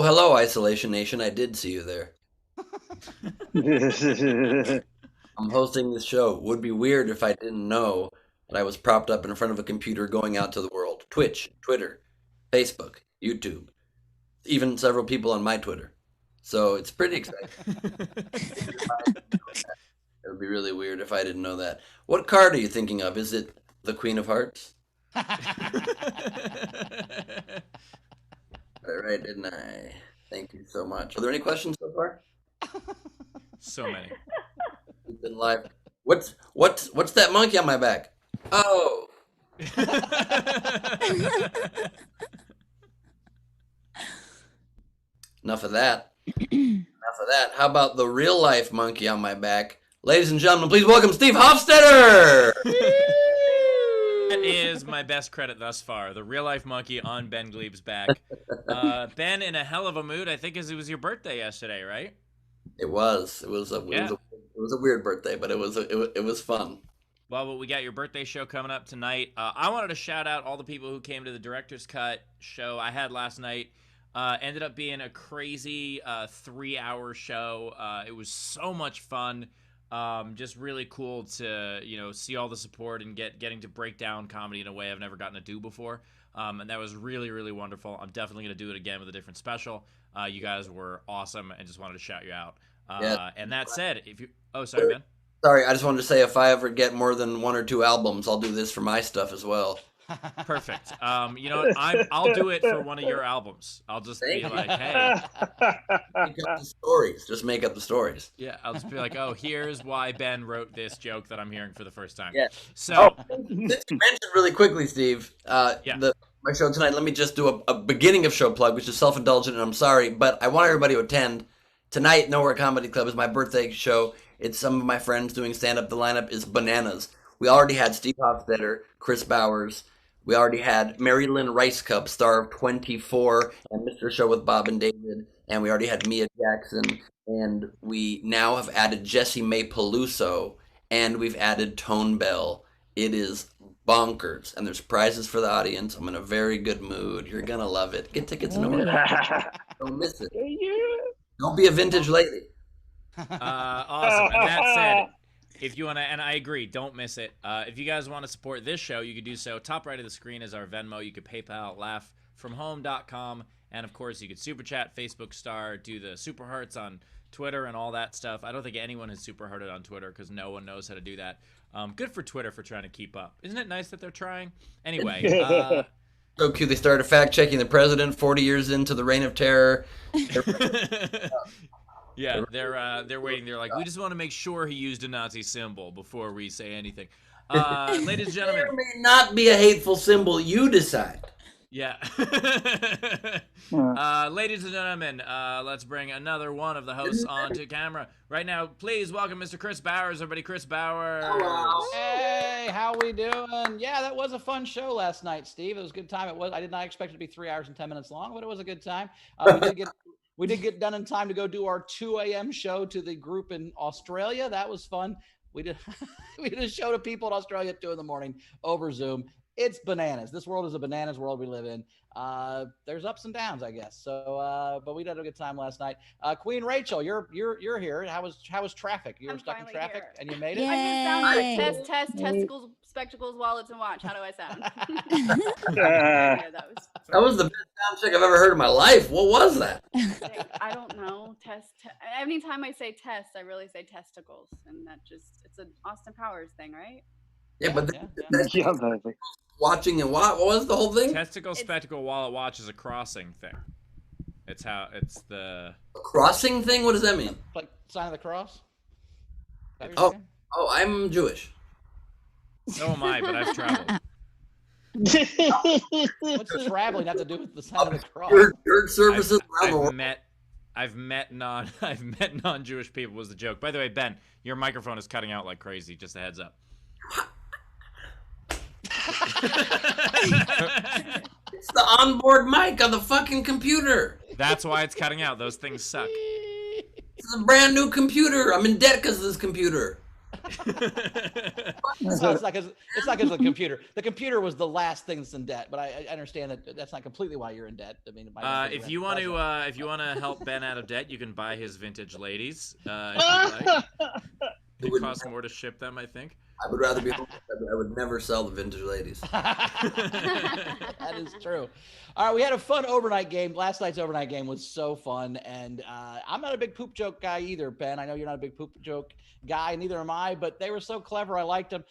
hello, Isolation Nation. I did see you there. I'm hosting this show. Would be weird if I didn't know that I was propped up in front of a computer going out to the world. Twitch, Twitter, Facebook, YouTube, even several people on my Twitter. So it's pretty exciting. It would be really weird if I didn't know that. What card are you thinking of? Is it the Queen of Hearts? Right, didn't I? Thank you so much. Are there any questions so far? So many. We've been live. What's that monkey on my back? Oh. Enough of that. How about the real life monkey on my back? Ladies and gentlemen, please welcome Steve Hofstetter. That is my best credit thus far. The real life monkey on Ben Glebe's back. Ben, in a hell of a mood. I think it was your birthday yesterday, right? It was. It was a weird birthday, but it was fun. Well, we got your birthday show coming up tonight. I wanted to shout out all the people who came to the Director's Cut show I had last night. Ended up being a crazy 3-hour show. It was so much fun. Just really cool to see all the support and getting to break down comedy in a way I've never gotten to do before. And that was really, really wonderful. I'm definitely going to do it again with a different special. You guys were awesome and just wanted to shout you out. And that said, sorry, Ben. Sorry, I just wanted to say if I ever get more than 1 or 2 albums, I'll do this for my stuff as well. Perfect. You know what? I'll do it for one of your albums. I'll just be like, hey. Make up the stories. Just make up the stories. Yeah, I'll just be like, oh, here's why Ben wrote this joke that I'm hearing for the first time. Yeah. So, since you mentioned really quickly, Steve, my show tonight, let me just do a beginning of show plug, which is self-indulgent, and I'm sorry, but I want everybody to attend. Tonight, Nowhere Comedy Club is my birthday show. It's some of my friends doing stand-up. The lineup is bananas. We already had Steve Hofstetter, Chris Bowers. We already had Mary Lynn Rice Cup, star of 24, and Mr. Show with Bob and David. And we already had Mia Jackson. And we now have added Jessie May Peluso. And we've added Tone Bell. It is bonkers. And there's prizes for the audience. I'm in a very good mood. You're going to love it. Get tickets now. Don't miss it. Don't be a vintage lady. Awesome. And that said, if you want to, and I agree, don't miss it. If you guys want to support this show, you can do so. Top right of the screen is our Venmo. You could PayPal, laughfromhome.com. And, of course, you could Super Chat, Facebook Star, do the Super Hearts on Twitter and all that stuff. I don't think anyone has Super Hearted on Twitter because no one knows how to do that. Good for Twitter for trying to keep up. Isn't it nice that they're trying? Anyway. So cute. They started fact-checking the president 40 years into the reign of terror. Yeah, they're waiting. They're like, we just want to make sure he used a Nazi symbol before we say anything. Ladies and gentlemen. There may not be a hateful symbol. You decide. Yeah. Ladies and gentlemen, let's bring another one of the hosts onto camera. Right now, please welcome Mr. Chris Bowers. Everybody, Chris Bowers. Hello. Hey, how we doing? Yeah, that was a fun show last night, Steve. It was a good time. I did not expect it to be 3 hours and 10 minutes long, but it was a good time. We did get done in time to go do our 2 a.m. show to the group in Australia. That was fun. We did a show to people in Australia at 2 a.m. over Zoom. It's bananas. This world is a bananas world we live in. There's ups and downs, I guess. So, but we had a good time last night. Queen Rachel, you're here. How was traffic? You were stuck in traffic and you made it. Yay. I just sound like test testicles, spectacles, wallets, and watch. How do I sound? That was the best sound check I've ever heard in my life. What was that? I don't know. Anytime I say test, I really say testicles, and it's an Austin Powers thing, right? Yeah, but watching and what was the whole thing? Testicle, spectacle, wallet, watch is a crossing thing. It's the crossing thing. What does that mean? Like sign of the cross. I'm Jewish. So am I, but I've traveled. What's traveling have to do with the sign of the cross? Church services. I've met non-Jewish people was the joke. By the way, Ben, your microphone is cutting out like crazy. Just a heads up. It's the onboard mic on the fucking computer. That's why it's cutting out. Those things suck. It's a brand new computer. I'm in debt because of this computer. No, it's not because of the computer. The computer was the last thing that's in debt, but I understand that that's not completely why you're in debt. I mean, if you want to help Ben out of debt, you can buy his vintage ladies. If you'd like. It costs more to ship them, I think. I would rather be home. I would never sell the vintage ladies. That is true. All right, we had a fun overnight game. Last night's overnight game was so fun, and I'm not a big poop joke guy either, Ben. I know you're not a big poop joke guy, neither am I, but they were so clever. I liked them.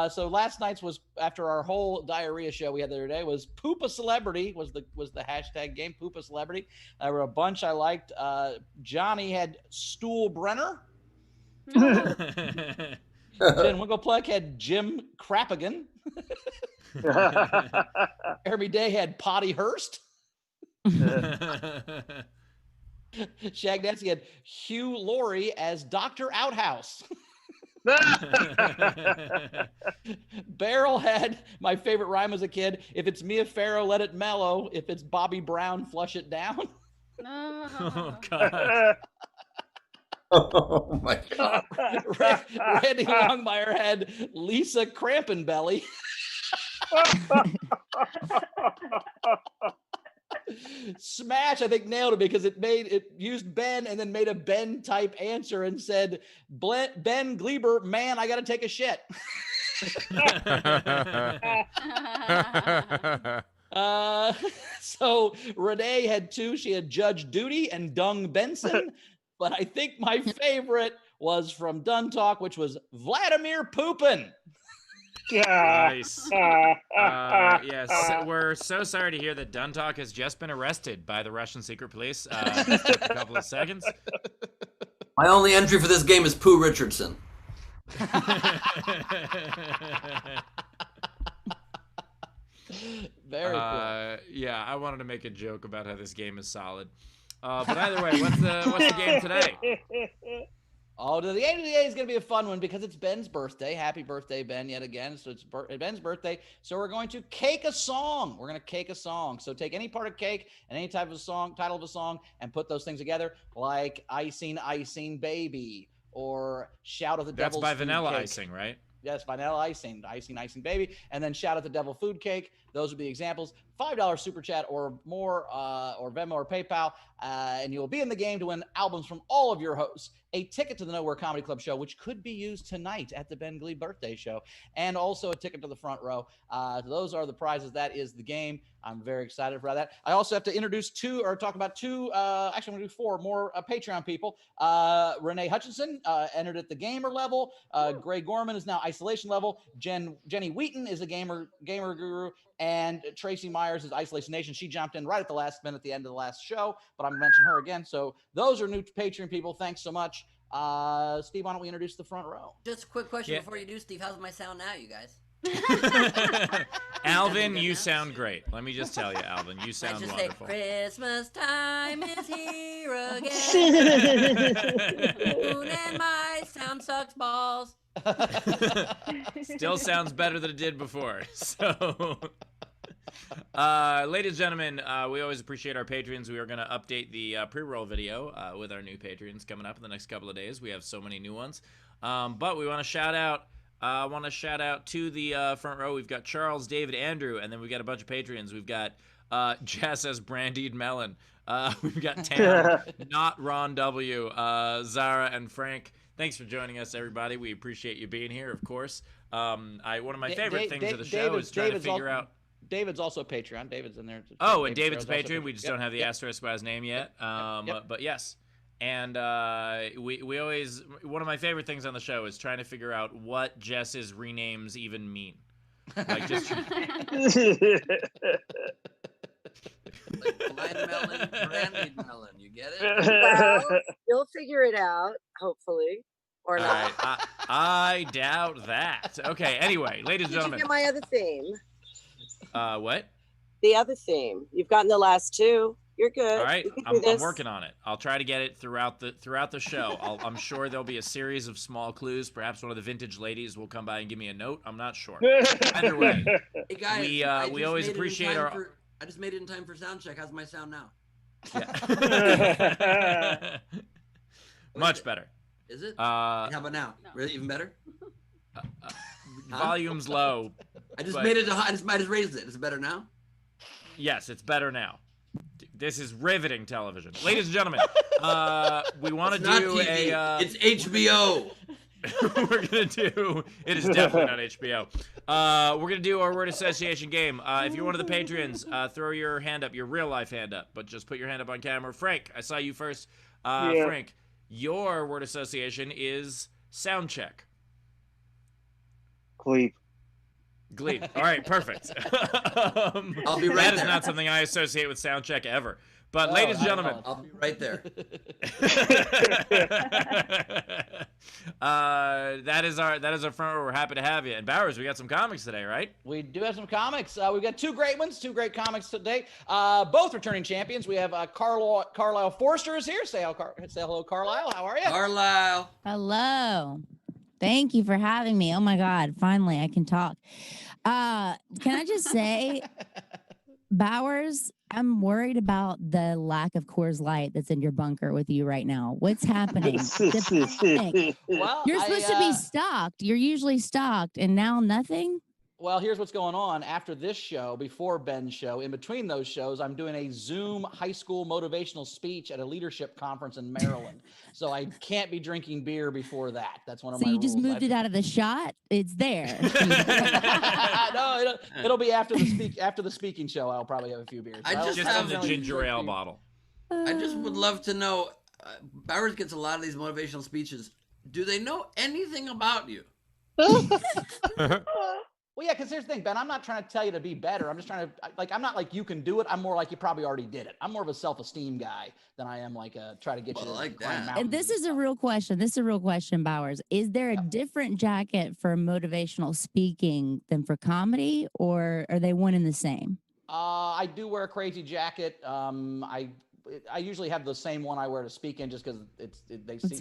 So last night's was, after our whole diarrhea show we had the other day, was Poop a Celebrity was the hashtag game, Poop a Celebrity. There were a bunch I liked. Johnny had Stool Brenner. Jen Winklepleck had Jim Crappigan. Jeremy Day had Potty Hurst. Shag Nancy had Hugh Laurie as Dr. Outhouse. Beryl had my favorite rhyme as a kid: if it's Mia Farrow, let it mellow. If it's Bobby Brown, flush it down. Oh, God. Oh my God. Randy Longmire had Lisa Crampenbelly. Smash, I think, nailed it because it used Ben and then made a Ben type answer and said, Ben Gleber, man, I gotta take a shit. So Renee had two. She had Judge Duty and Dung Benson. But I think my favorite was from Dun Talk, which was Vladimir Poopin. Nice. Yes, we're so sorry to hear that Dun Talk has just been arrested by the Russian secret police. Just took a couple of seconds. My only entry for this game is Pooh Richardson. Very cool. Yeah, I wanted to make a joke about how this game is solid. But either way, what's the game today? Oh, the game of the day is going to be a fun one because it's Ben's birthday. Happy birthday, Ben, yet again. So it's Ben's birthday. So we're going to cake a song. We're going to cake a song. So take any part of cake and any type of song, title of a song, and put those things together, like Icing, Icing, Baby, or Shout at the Devil's Food Cake. That's by Vanilla Icing, right? Yes, Vanilla Icing, Icing, Icing, Baby, and then Shout at the Devil Food Cake. Those would be examples. $5 super chat or more, or Venmo or PayPal, and you will be in the game to win albums from all of your hosts, a ticket to the Nowhere Comedy Club show, which could be used tonight at the Ben Glee birthday show, and also a ticket to the front row. Those are the prizes. That is the game. I'm very excited for that. I also have to talk about two, actually I'm going to do four more Patreon people. Renee Hutchinson entered at the gamer level. Gray Gorman is now isolation level. Jenny Wheaton is a gamer guru. And Tracy Myers is Isolation Nation. She jumped in right at the last minute at the end of the last show, but I'm going to mention her again. So those are new Patreon people. Thanks so much. Steve, why don't we introduce the front row? Just a quick question before you do, Steve. How's my sound now, you guys? Alvin, you sound great. Let me just tell you, Alvin, you sound wonderful. Say, Christmas time is here again. And my sound sucks balls. Still sounds better than it did before. So, ladies and gentlemen, we always appreciate our patrons. We are going to update the pre-roll video with our new patrons coming up in the next couple of days. We have so many new ones. But we want to shout out. I want to shout out to the front row. We've got Charles, David, Andrew, and then we've got a bunch of patrons. We've got Jess as Brandied Melon. We've got Tam, not Ron W., Zara, and Frank. Thanks for joining us, everybody. We appreciate you being here, of course. One of my favorite things of the show is trying to figure out. David's also a Patreon. David's in there. Oh, and David's a Patreon. We just don't have the asterisk by his name yet. But yes. And we always, one of my favorite things on the show is trying to figure out what Jess's renames even mean. Like just Blind melon, brandied melon. You get it? Well, you'll figure it out, hopefully, or not. I doubt that. Okay. Anyway, ladies and gentlemen. Did you get my other theme? What? The other theme. You've gotten the last two. You're good. All right, I'm working on it. I'll try to get it throughout the show. I'm sure there'll be a series of small clues. Perhaps one of the vintage ladies will come by and give me a note. I'm not sure. Either way, hey guys, we always appreciate our. I just made it in time for sound check. How's my sound now? Yeah. Much better. Is it? How about now? No. Really, even better? Volume's low. I just made it to high. I just raised it. Is it better now? Yes, it's better now. This is riveting television. Ladies and gentlemen, we want to do it's HBO. We're going to do... It is definitely not HBO. We're going to do our word association game. If you're one of the patrons, throw your hand up, your real-life hand up, but just put your hand up on camera. Frank, I saw you first. Frank, your word association is sound check. Glebe. All right, perfect. I'll be right That there. is not something I associate with sound check ever. But ladies and gentlemen, I'll be right there. that is our front row. We're happy to have you. And Bowers, we got some comics today, right? We do have some comics. We've got two great ones, two great comics today. Both returning champions. We have Carlisle Forrester is here. Say hello, Carlisle. How are you? Carlisle. Hello. Thank you for having me. Oh my God. Finally, I can talk. Can I just say, Bowers, I'm worried about the lack of Coors Light that's in your bunker with you right now. What's happening? Well, You're supposed to be stocked. You're usually stocked, and now nothing? Well, here's what's going on. After this show, before Ben's show, in between those shows, I'm doing a Zoom high school motivational speech at a leadership conference in Maryland. So I can't be drinking beer before that. That's one of my rules. So you just moved it out of the shot? It's there. No, it'll be after the speaking show. I'll probably have a few beers. I just have the ginger ale bottle. I just would love to know. Bowers gets a lot of these motivational speeches. Do they know anything about you? Well, yeah, because here's the thing, Ben. I'm not trying to tell you to be better. I'm just trying to, I'm not like you can do it. I'm more like you probably already did it. I'm more of a self-esteem guy than I am like try to get you to like climb that. mountains. And this is a real question. Bowers. Is there a different jacket for motivational speaking than for comedy, or are they one and the same? I do wear a crazy jacket. I usually have the same one I wear to speak in just because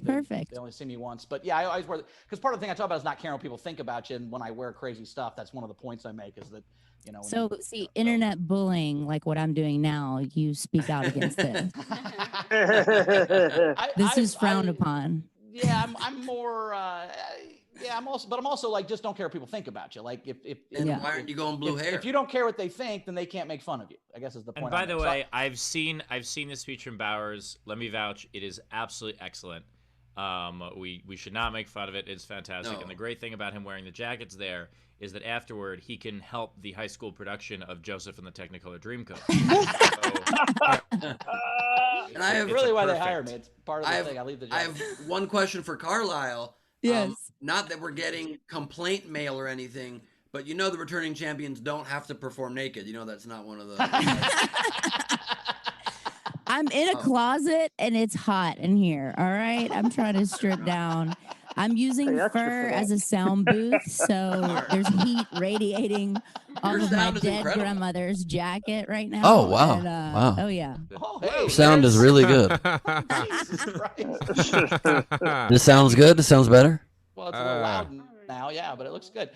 perfect. They only see me once. But yeah, I always wear because part of the thing I talk about is not caring what people think about you. And when I wear crazy stuff, that's one of the points I make is that, So internet bullying, like what I'm doing now, you speak out against this. This is frowned upon. Yeah, I'm more. I'm also like, just don't care what people think about you. Like why aren't you going blue hair? If you don't care what they think, then they can't make fun of you. I guess is the point. And by the way, I've seen this speech from Bowers. Let me vouch. It is absolutely excellent. We should not make fun of it. It's fantastic. No. And the great thing about him wearing the jackets there is that afterward he can help the high school production of Joseph and the Technicolor Dreamcoat. And I have really why they hired me. It's part of the thing. I leave the jacket. I have one question for Carlisle. Yes. Not that we're getting complaint mail or anything, but the returning champions don't have to perform naked. That's not one of the. I'm in a closet and it's hot in here. All right. I'm trying to strip down. I'm using fur as a sound booth, so there's heat radiating off of my dead grandmother's jacket right now. Oh, wow. And, wow. Oh, yeah. Hey, sound is really good. This sounds good? This sounds better? Well, it's a little loud now, yeah, but it looks good.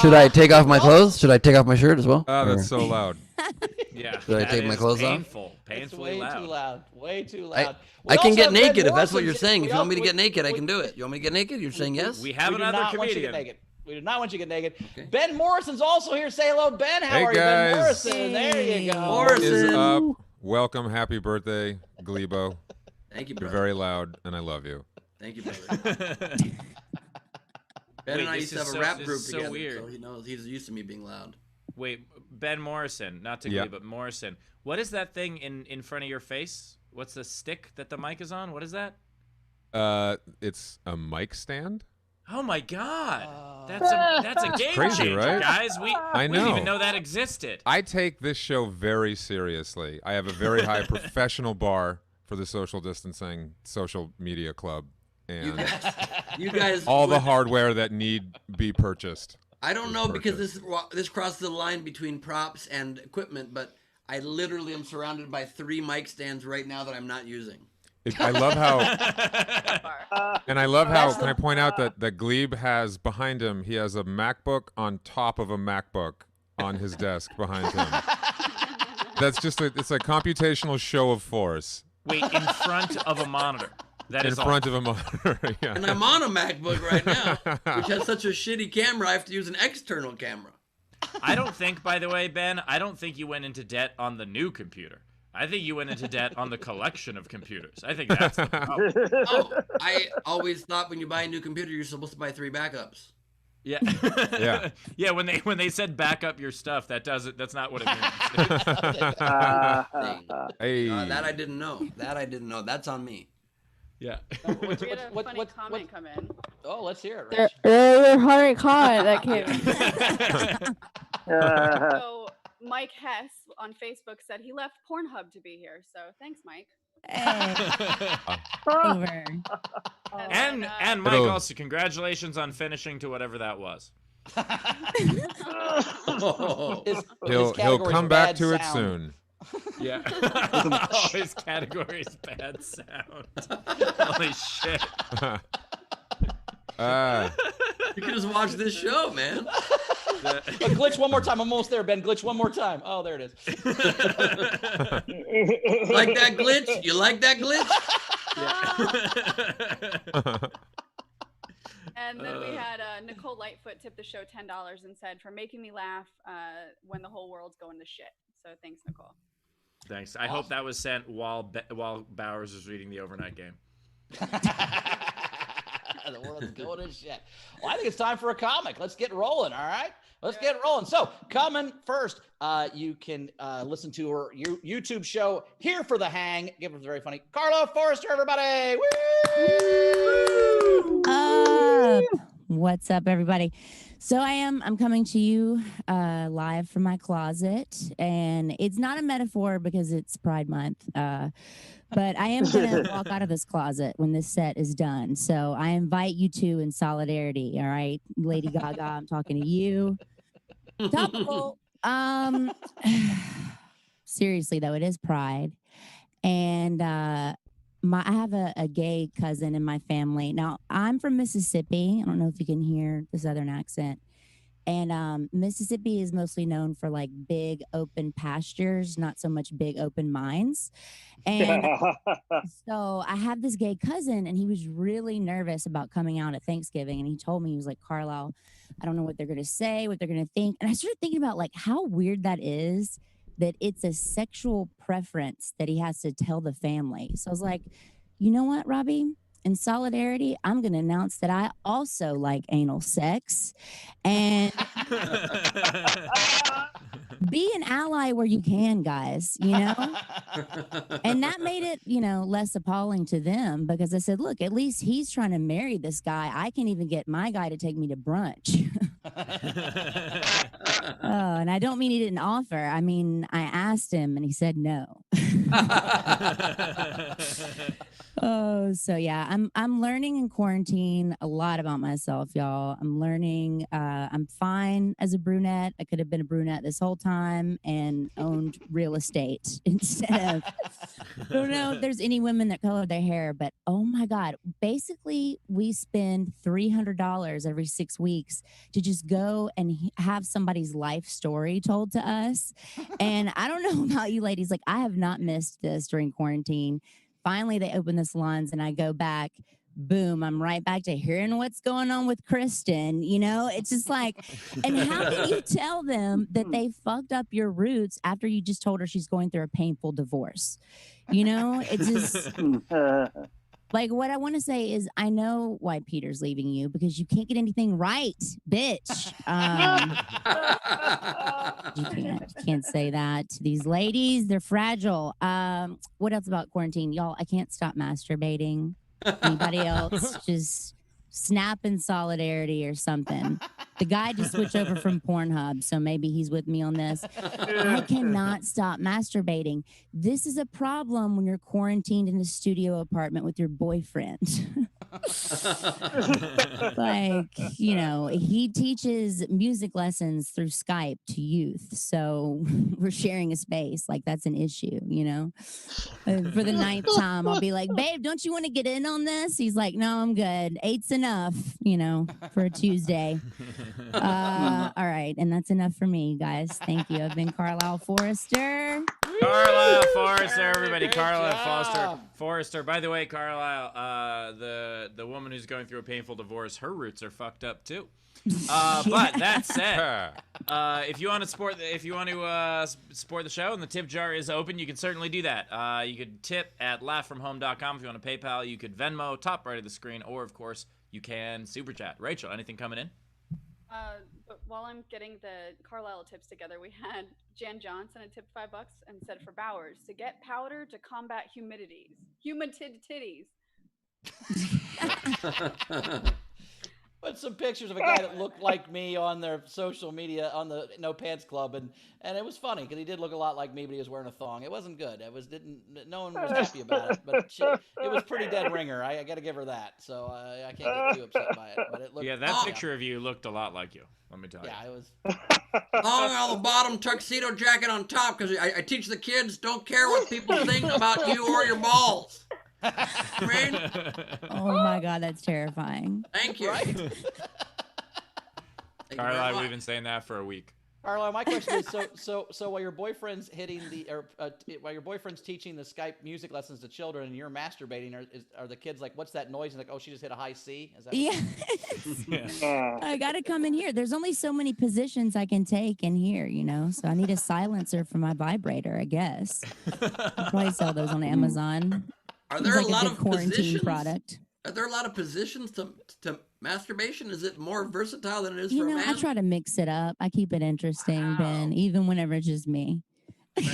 Should I take off my clothes? Should I take off my shirt as well? Oh, that's so loud. Yeah. Should I take my clothes off? Painfully loud. Way too loud. I can get naked if that's what you're saying. If you want me to get naked, I can do it. You want me to get naked? You're saying yes? We have another comedian. We do not want you to get naked. Okay. Ben Morrison's also here. Say hello, Ben. How are you, guys. Ben Morrison? Hey. There you go. Morrison is up. Welcome. Happy birthday, Glebo. Thank you, brother. You're very loud, and I love you. Thank you, brother. Ben and I used to have a rap group together, so he knows he's used to me being loud. Wait, Ben Morrison, not to Glee, but Morrison. What is that thing in front of your face? What's the stick that the mic is on? What is that? It's a mic stand. Oh my God, that's a game crazy, changer, right? guys. We didn't even know that existed. I take this show very seriously. I have a very high professional bar for the social distancing social media club, and you guys all the hardware that need be purchased. I don't know because this crosses the line between props and equipment, but I literally am surrounded by 3 mic stands right now that I'm not using. I love how, and I love how. Can I point out that Glebe has behind him? He has a MacBook on top of a MacBook on his desk behind him. That's just it's a computational show of force. Wait, in front of a monitor. That in is front of a monitor. Yeah. And I'm on a MacBook right now, which has such a shitty camera. I have to use an external camera. I don't think, by the way, Ben, I don't think you went into debt on the new computer. I think you went into debt on the collection of computers. I think that's the problem. Oh, I always thought when you buy a new computer, you're supposed to buy 3 backups. Yeah. Yeah. Yeah, when they said back up your stuff, that's not what it means. Hey. That I didn't know. That's on me. Yeah. We had a funny comment come in. Oh, let's hear it, Rich. There's a funny comment that came in. So Mike Hess on Facebook said he left Pornhub to be here. So thanks, Mike. Hey, over. And Mike, also congratulations on finishing to whatever that was. He'll come back to it soon. Yeah. Oh, his category is bad sound. Holy shit. You can just watch this show, man. Glitch one more time. I'm almost there, Ben. Glitch one more time. Oh, there it is. Like that glitch? You like that glitch? And then we had Nicole Lightfoot tip the show $10 and said, for making me laugh when the whole world's going to shit. So thanks, Nicole. Thanks. I hope that was sent while Bowers was reading the overnight game. The world's going to shit. Well, I think it's time for a comic. Let's get rolling, all right? Let's get rolling. So, coming first, you can listen to her YouTube show, Here for the Hang. Give us very funny. Carlisle, Forrester, everybody. Woo! What's up, everybody? So I'm coming to you live from my closet, and it's not a metaphor because it's Pride Month, but I am going to walk out of this closet when this set is done. So I invite you to in solidarity, all right? Lady Gaga, I'm talking to you. Topical. Seriously, though, it is Pride, and I have a gay cousin in my family. Now, I'm from Mississippi. I don't know if you can hear the Southern accent. And Mississippi is mostly known for like big open pastures, not so much big open mines. And so I have this gay cousin, and he was really nervous about coming out at Thanksgiving. And he told me, he was like, Carlisle, I don't know what they're going to say, what they're going to think. And I started thinking about like how weird that is, that it's a sexual preference that he has to tell the family. So I was like, you know what, Robbie? In solidarity, I'm going to announce that I also like anal sex, and be an ally where you can, guys, you know? And that made it, less appalling to them, because I said, look, at least he's trying to marry this guy. I can even get my guy to take me to brunch. Oh, and I don't mean he didn't offer. I mean, I asked him and he said no. Oh, so yeah, I'm learning in quarantine a lot about myself, y'all. I'm learning. I'm fine as a brunette. I could have been a brunette this whole time and owned real estate instead of. I don't know if there's any women that color their hair, but oh my God, basically we spend $300 every 6 weeks to just go and have somebody's life story told to us. And I don't know about you ladies, like I have not missed this during quarantine. Finally, they open the salons and I go back, boom, I'm right back to hearing what's going on with Kristen. It's just like, and how can you tell them that they fucked up your roots after you just told her she's going through a painful divorce? It's just like, what I want to say is I know why Peter's leaving you, because you can't get anything right, bitch. You can't say that. These ladies, they're fragile. What else about quarantine? Y'all, I can't stop masturbating. Anybody else? Just snap in solidarity or something. The guy just switched over from Pornhub, so maybe he's with me on this. I cannot stop masturbating. This is a problem when you're quarantined in a studio apartment with your boyfriend. Like, he teaches music lessons through Skype to youth. So we're sharing a space. Like, that's an issue, For the 9th time, I'll be like, babe, don't you want to get in on this? He's like, no, I'm good. 8's enough, for a Tuesday. All right. And that's enough for me, guys. Thank you. I've been Carlisle Forrester. Carlisle, Forrester, everybody. Great Carlisle, job. Forrester. By the way, Carlisle, the woman who's going through a painful divorce, her roots are fucked up too. But that said, if you want to support the show and the tip jar is open, you can certainly do that. You could tip at laughfromhome.com if you want to PayPal. You could Venmo, top right of the screen, or of course you can super chat. Rachel, anything coming in? But while I'm getting the Carlisle tips together, we had Jan Johnson had tipped $5 and said for Bowers to get powder to combat humidities. Titties. Put some pictures of a guy that looked like me on their social media on the No Pants Club, and it was funny because he did look a lot like me, but he was wearing a thong. It wasn't good. No one was happy about it, but it was pretty dead ringer. I got to give her that. So I can't get too upset by it. But it looked. Yeah, that picture of you looked a lot like you. Let me tell you. Yeah, it was. Thong on the bottom, tuxedo jacket on top, because I teach the kids don't care what people think about you or your balls. Right? Oh my God, that's terrifying. Thank you. Right? Carlisle, we've been saying that for a week. Carlisle, my question is: so while your boyfriend's while your boyfriend's teaching the Skype music lessons to children, and you're masturbating, are the kids like, "What's that noise?" And like, "Oh, she just hit a high C." Is that Yeah. I got to come in here. There's only so many positions I can take in here, So I need a silencer for my vibrator, I guess. I'll probably sell those on Amazon. Are there a Seems like lot good of quarantine positions? product? Are there a lot of positions to masturbation? Is it more versatile than it is for a man? I try to mix it up. I keep it interesting, Wow. Ben, even whenever it's just me.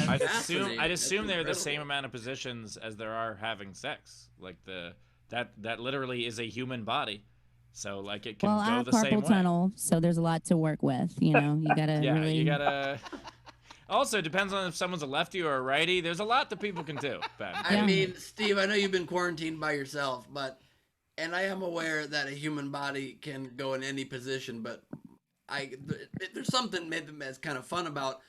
I'd assume there are the same amount of positions as there are having sex. Like that literally is a human body, so like it can I go have the same carpal way. tunnel, so there's a lot to work with. You gotta really. You gotta. Also, it depends on if someone's a lefty or a righty. There's a lot that people can do, Ben. I mean, Steve, I know you've been quarantined by yourself, and I am aware that a human body can go in any position, but there's something maybe that's kind of fun about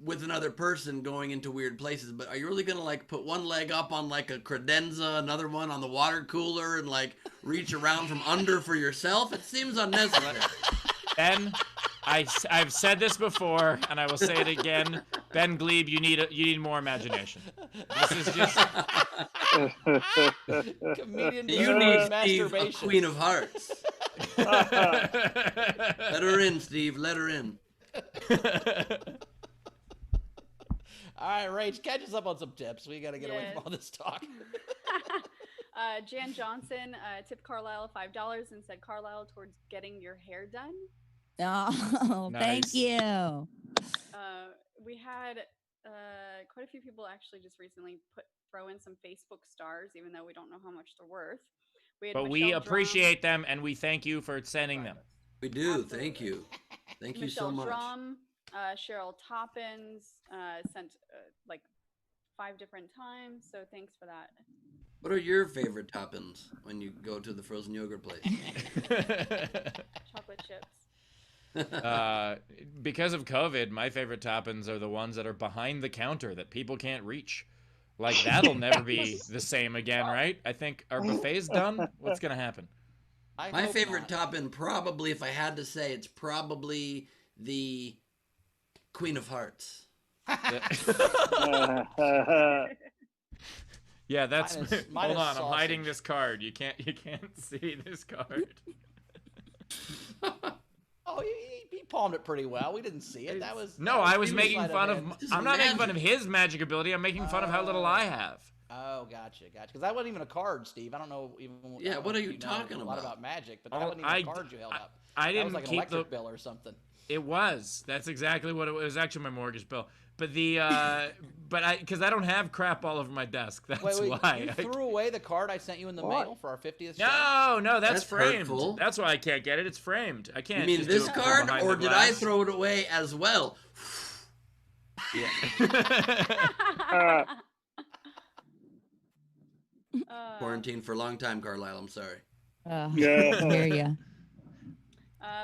with another person going into weird places. But are you really gonna like put one leg up on like a credenza, another one on the water cooler, and like reach around from under for yourself? It seems unnecessary. Ben, I've said this before, and I will say it again. Ben Glebe, you need more imagination. This is just comedian. You need Steve, a Queen of Hearts. Let her in, Steve. Let her in. All right, Rach, catch us up on some tips. We got to get away from all this talk. Jan Johnson tipped Carlisle $5 and said Carlisle towards getting your hair done. Oh, Nice. Thank you. We had quite a few people actually just recently throw in some Facebook stars, even though we don't know how much they're worth. But we appreciate them, and we thank you for sending them. We do. Absolutely. Thank you. Thank you so much. Drum, Cheryl Toppins sent like 5 different times, so thanks for that. What are your favorite toppings when you go to the frozen yogurt place? Chocolate chips. Because of COVID, my favorite toppings are the ones that are behind the counter that people can't reach. Like, that'll never be the same again, right? I think our buffet's done. What's gonna happen? My favorite topping, probably, if I had to say, it's probably the Queen of Hearts. Yeah, that's. Mine Hold on, sausage. I'm hiding this card. You can't see this card. Oh, he palmed it pretty well. We didn't see it. No, I was making fun of. I'm not making fun of his magic ability. I'm making fun of how little I have. Oh, gotcha. Because that wasn't even a card, Steve. I don't know even. Yeah, what are you talking a about? lot about magic, but that wasn't even a card you held up. I didn't that was like keep an electric bill or something. It was. That's exactly what it was. It was actually my mortgage bill. But because I don't have crap all over my desk. That's why. You threw away the card I sent you in the mail for our 50th show? No, that's framed. Hurtful. That's why I can't get it. It's framed. I can't. You mean this card, or did I throw it away as well? Yeah. Quarantined for a long time, Carlisle. I'm sorry. Hear ya.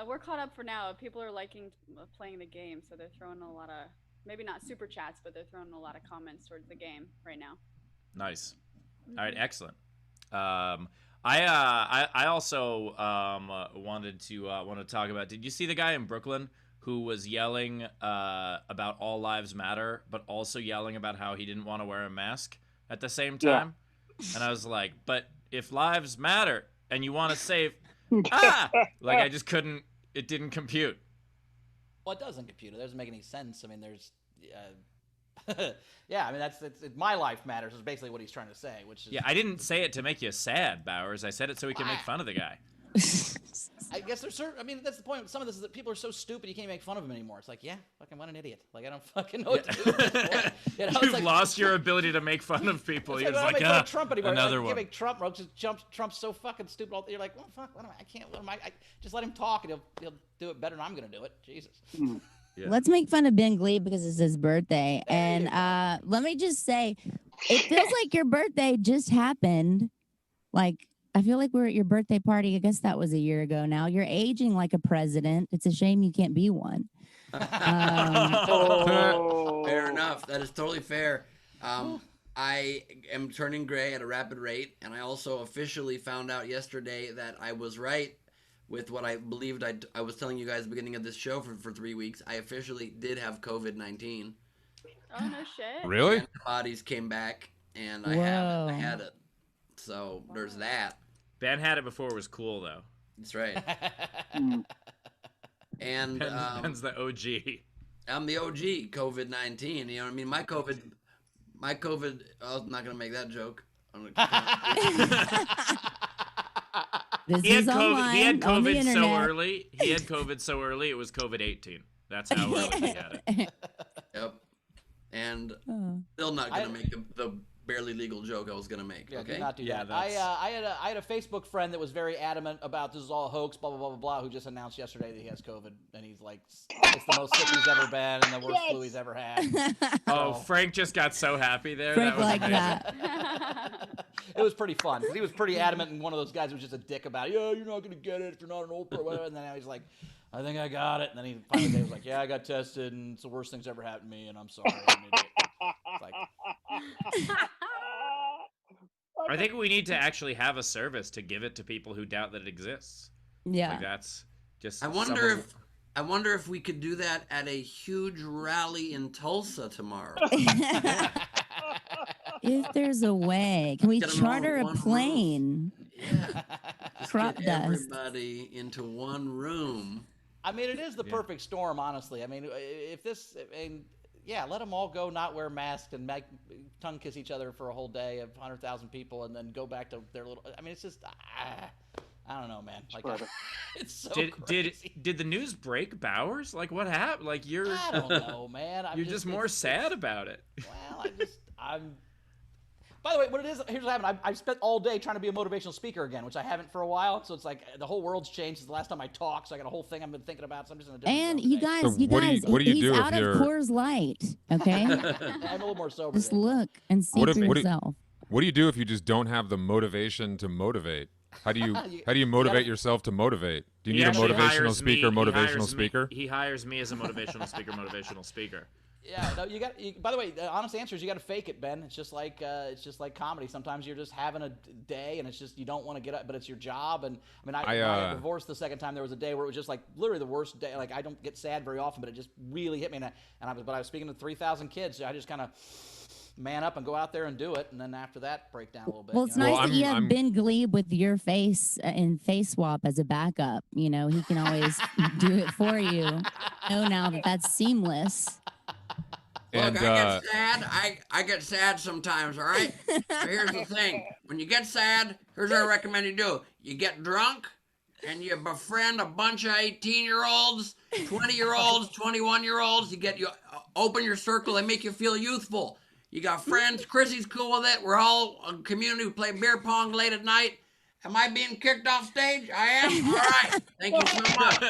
We're caught up for now. People are liking playing the game, so they're throwing a lot of, maybe not super chats, but they're throwing a lot of comments towards the game right now. Nice. All right, excellent. I also wanted to talk about. Did you see the guy in Brooklyn who was yelling about all lives matter, but also yelling about how he didn't want to wear a mask at the same time. And I was like, but if lives matter and you want to save, like I just couldn't, it didn't compute. Well, it doesn't compute. It doesn't make any sense. I mean, there's, yeah, I mean, my life matters is basically what he's trying to say, which is. Yeah, I didn't say it to make you sad, Bowers. I said it so we can make fun of the guy. I guess there's certain. I mean, that's the point. Some of this is that people are so stupid you can't make fun of him anymore. It's like, yeah, fucking what an idiot. Like I don't fucking know what to do at this point. You know, You've like, lost your ability to make fun of people. You're like, just like, Trump anymore. another like, one. Make Trump, Trump's so fucking stupid. You're like, well, fuck, what am I? I can't. What am I? Just let him talk, and he'll do it better than I'm gonna do it. Jesus. Yeah. Let's make fun of Ben Glebe because it's his birthday. And let me just say, it feels like your birthday just happened. Like, I feel like we're at your birthday party. I guess that was a year ago now. You're aging like a president. It's a shame you can't be one. Fair enough. That is totally fair. I am turning gray at a rapid rate, and I also officially found out yesterday that I was right with what I believed I was telling you guys at the beginning of this show for 3 weeks. I officially did have COVID-19. Oh, no shit. Really? Bodies came back, and I had it. So there's that. Ben had it before it was cool, though. That's right. And Ben's the OG. I'm the OG COVID-19. You know what I mean? My COVID. I'm not gonna make that joke. He had COVID so early. He had COVID so early. It was COVID-18. That's how early he had it. Yep. And still not gonna make the barely legal joke I was gonna make. Yeah, okay. Do not do that. I had a Facebook friend that was very adamant about this is all a hoax, blah blah blah blah blah, who just announced yesterday that he has COVID, and he's like, it's the most sick he's ever been and the worst flu he's ever had. Oh, Frank just got so happy there. Frank that was like amazing. that. It was pretty fun because he was pretty adamant, and one of those guys who was just a dick about it. Yeah, you're not gonna get it if you're not an Oprah or whatever. And then he's like, I think I got it. And then he finally was like, yeah, I got tested, and it's the worst thing's ever happened to me, and I'm sorry. I'm an idiot. It's like, I think we need to actually have a service to give it to people who doubt that it exists. Yeah. Like that's just. I wonder if we could do that at a huge rally in Tulsa tomorrow. If there's a way, can we charter a plane? Yeah. Crop Get dust. everybody into one room. I mean, it is the perfect storm, honestly. I mean, let them all go not wear masks and tongue kiss each other for a whole day of 100,000 people, and then go back to their little. I mean, it's just I don't know, man. Like, it's so crazy. Did the news break Bowers? Like, what happened? Like, I don't know, man. You're just more sad about it. Well, I'm. By the way, here's what happened. I've spent all day trying to be a motivational speaker again, which I haven't for a while. So it's like the whole world's changed since the last time I talked. So I got a whole thing I've been thinking about. So I'm just in a different And zone you today. guys, what do you he's do if out of you're- Coors Light. Okay, I'm a little more sober. just today. look and see What for if- what do- yourself. What do you do if you just don't have the motivation to motivate? How do you You motivate gotta- yourself to motivate? Do you He need a actually motivational hires speaker? me. Motivational speaker? He hires me as a motivational speaker. Yeah, no, by the way, the honest answer is you got to fake it, Ben. It's just like comedy. Sometimes you're just having a day, and it's just you don't want to get up, but it's your job. And I mean, I got divorced the second time. There was a day where it was just like literally the worst day. Like I don't get sad very often, but it just really hit me. And I was speaking to 3,000 kids, so I just kind of man up and go out there and do it. And then after that, break down a little bit. Well, it's nice that you have Ben Glebe with your face and face swap as a backup. You know, he can always do it for you. Know now that that's seamless. Look, I get sad. I get sad sometimes, all right? But here's the thing. When you get sad, here's what I recommend you do. You get drunk, and you befriend a bunch of 18-year-olds, 20-year-olds, 21-year-olds. You open your circle. They make you feel youthful. You got friends. Chrissy's cool with it. We're all a community who play beer pong late at night. Am I being kicked off stage? I am? All right. Thank you so much.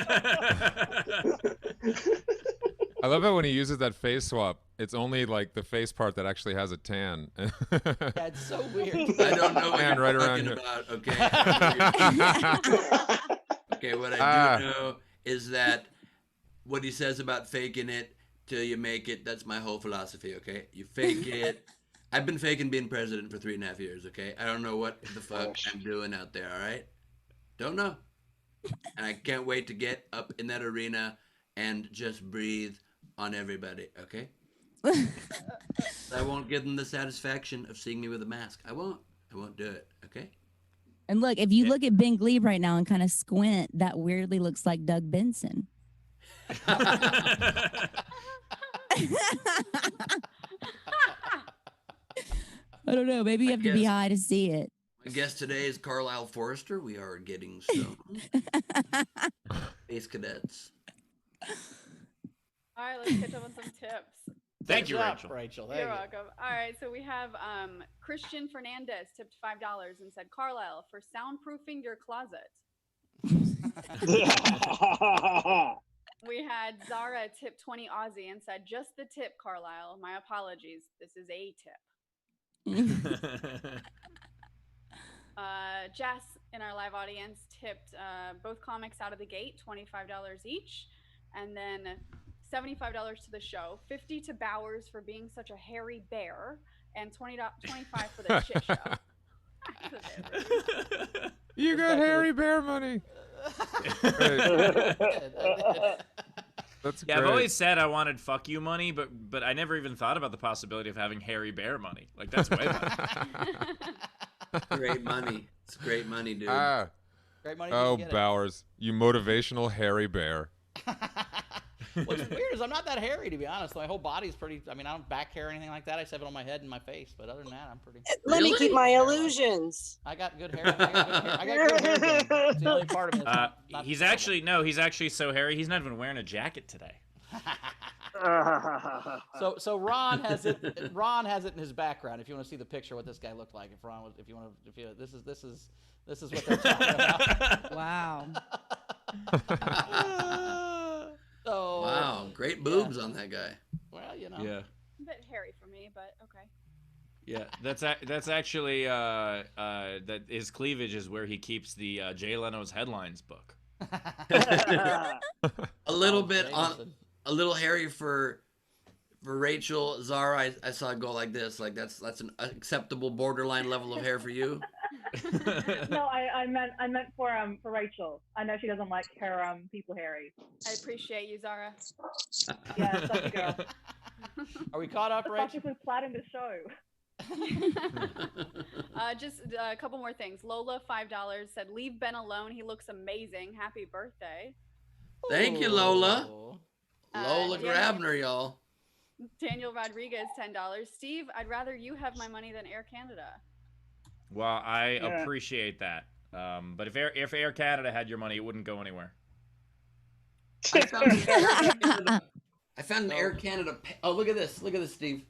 I love it when he uses that face swap. It's only like the face part that actually has a tan. Yeah, it's so weird. I don't know what Man, you're right around talking here. about, okay? Okay, what I do know is that what he says about faking it till you make it, that's my whole philosophy, okay? You fake it. I've been faking being president for 3.5 years, okay? I don't know what the fuck I'm doing out there, all right? Don't know. And I can't wait to get up in that arena and just breathe on everybody, okay? I won't give them the satisfaction of seeing me with a mask. I won't do it, okay? And look, if you look at Ben Glebe right now and kind of squint, that weirdly looks like Doug Benson. I don't know. Maybe you have to be high to see it. My guest today is Carlisle Forrester. We are getting stoned. Space cadets. All right, let's catch up on some tips. Thank you, Rachel. You're welcome. All right, so we have Christian Fernandez tipped $5 and said, Carlisle, for soundproofing your closet. We had Zara tip 20 Aussie and said, just the tip, Carlisle. My apologies. This is a tip. Jess in our live audience tipped both comics out of the gate, $25 each. And then $75 to the show, $50 to Bowers for being such a hairy bear, and $25 for the shit show. You got hairy bear money. That's yeah, great. I've always said I wanted fuck you money, but I never even thought about the possibility of having hairy bear money. Like, that's way better. Great money. It's great money, dude. Great money. Oh, Bowers, you motivational hairy bear. What's weird is I'm not that hairy, to be honest. My whole body's pretty. I mean, I don't back hair or anything like that. I just have it on my head and my face, but other than that, I'm pretty. Let me keep my illusions. I got good hair. I got good hair. It's the only part of me. He's actually so hairy. He's not even wearing a jacket today. So Ron has it. Ron has it in his background. If you want to see the picture, what this guy looked like. If Ron was, if you want to, this is what they're talking about. Wow. So, wow, great boobs on that guy. Well, you know. Yeah. A bit hairy for me, but okay. Yeah, that's actually that his cleavage is where he keeps the Jay Leno's headlines book. A little bit on, a little hairy for Rachel. Zara, I saw it go like this. Like that's an acceptable borderline level of hair for you. No, I meant for Rachel. I know she doesn't like her people hairy. I appreciate you, Zara. Yeah, such a girl. Are we caught up, Rachel? This was plotting the show. Just a couple more things. Lola, $5, said, leave Ben alone. He looks amazing. Happy birthday. Thank you, Lola. Lola Grabner, y'all. Daniel Rodriguez, $10. Steve, I'd rather you have my money than Air Canada. Well, I appreciate that. But if Air Canada had your money, it wouldn't go anywhere. I found an Air Canada pen. Oh, look at this. Look at this, Steve.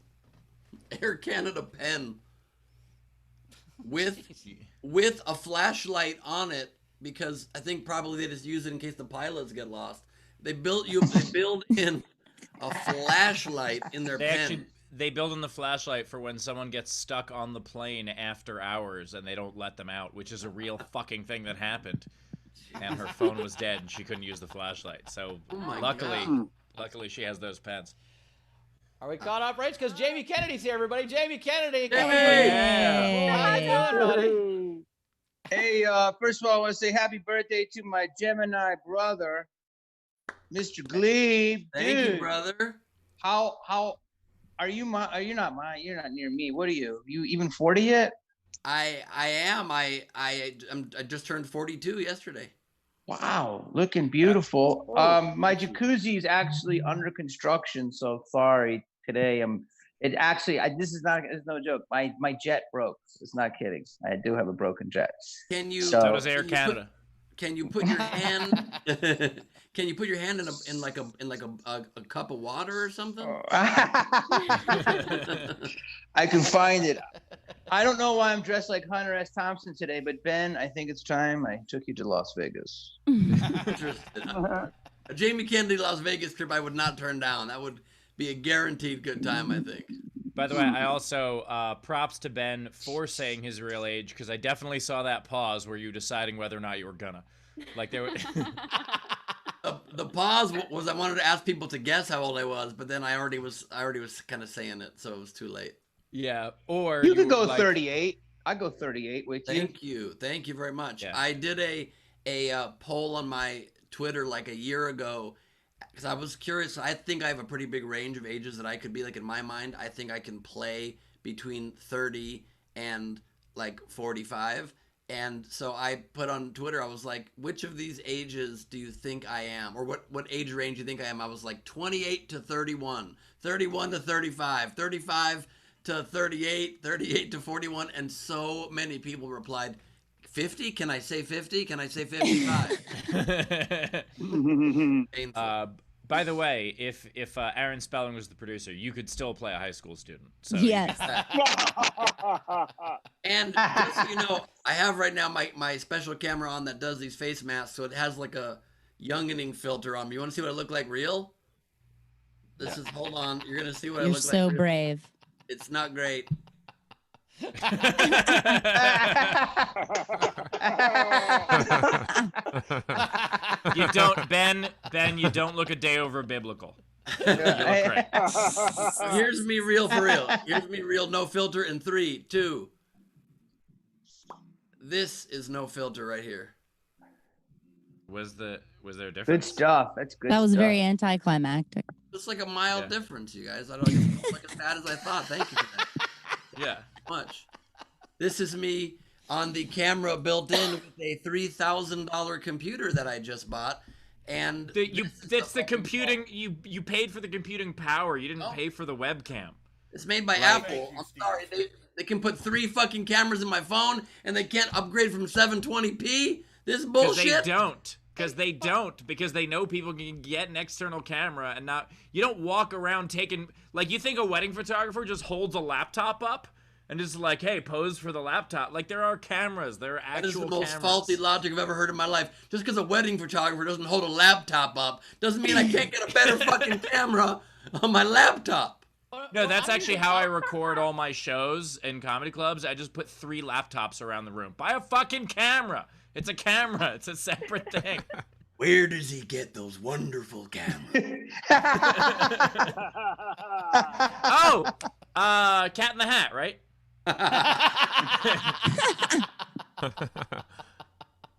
Air Canada pen with a flashlight on it, because I think probably they just use it in case the pilots get lost. They build in a flashlight in their pen. They build in the flashlight for when someone gets stuck on the plane after hours and they don't let them out, which is a real fucking thing that happened. And her phone was dead and she couldn't use the flashlight. So luckily she has those pens. Are we caught up, Rach? Because Jamie Kennedy's here, everybody. Jamie Kennedy. Hey! How you doing, buddy? Hey, first of all, I want to say happy birthday to my Gemini brother, Mr. Glebe. Thank you, brother. How are you? Are you not mine? You're not near me. What are you? You even 40 yet? I am. I just turned 42 yesterday. Wow, looking beautiful. My jacuzzi is actually under construction, so sorry. Today this is no joke. My jet broke. It's not kidding. I do have a broken jet. So does Air Canada. Can you put your hand? Can you put your hand in like a cup of water or something? I can find it. I don't know why I'm dressed like Hunter S. Thompson today, but Ben, I think it's time I took you to Las Vegas. Interesting. A Jamie Kennedy Las Vegas trip I would not turn down. That would be a guaranteed good time, I think. By the way, I also props to Ben for saying his real age, because I definitely saw that pause where you were deciding whether or not you were gonna. Like there were. The pause was I wanted to ask people to guess how old I was, but then I already was kind of saying it, so it was too late. Yeah, or you could go 38. I go 38 with you. Thank you very much. Yeah. I did a poll on my Twitter like a year ago, because I was curious. I think I have a pretty big range of ages that I could be. Like in my mind, I think I can play between 30 and like 45. And so I put on Twitter, I was like, which of these ages do you think I am? Or what age range do you think I am? I was like 28 to 31, 31 to 35, 35 to 38, 38 to 41. And so many people replied, 50? Can I say 50? Can I say 55? Painful. By the way, if Aaron Spelling was the producer, you could still play a high school student. So Yes. And just so you know, I have right now my special camera on that does these face masks, so it has like a youngening filter on me. You want to see what I look like real? This is, hold on, you're gonna see what I You're look like. so real. brave. It's not great. You don't, Ben, you don't look a day over biblical. You look great. Here's me real for real. Here's me real, no filter in 3, 2. This is no filter right here. Was there a difference? Good stuff. That's good. That was stuff. very anticlimactic. Just like a mild difference, you guys. I don't think it's like as bad as I thought. Thank you for that. Yeah. Much. This is me on the camera built in with a $3,000 computer that I just bought, and that's the computing. You paid for the computing power. You didn't pay for the webcam. It's made by Apple. I'm sorry, they can put 3 fucking cameras in my phone, and they can't upgrade from 720p. This bullshit. Because they know people can get an external camera and not. You don't walk around taking, like, you think a wedding photographer just holds a laptop up and just like, hey, pose for the laptop. Like, there are cameras. There are actual cameras. That is the most faulty logic I've ever heard in my life. Just because a wedding photographer doesn't hold a laptop up doesn't mean I can't get a better fucking camera on my laptop. No, that's actually how I record all my shows in comedy clubs. I just put 3 laptops around the room. Buy a fucking camera. It's a camera. It's a separate thing. Where does he get those wonderful cameras? Oh, Cat in the Hat, right?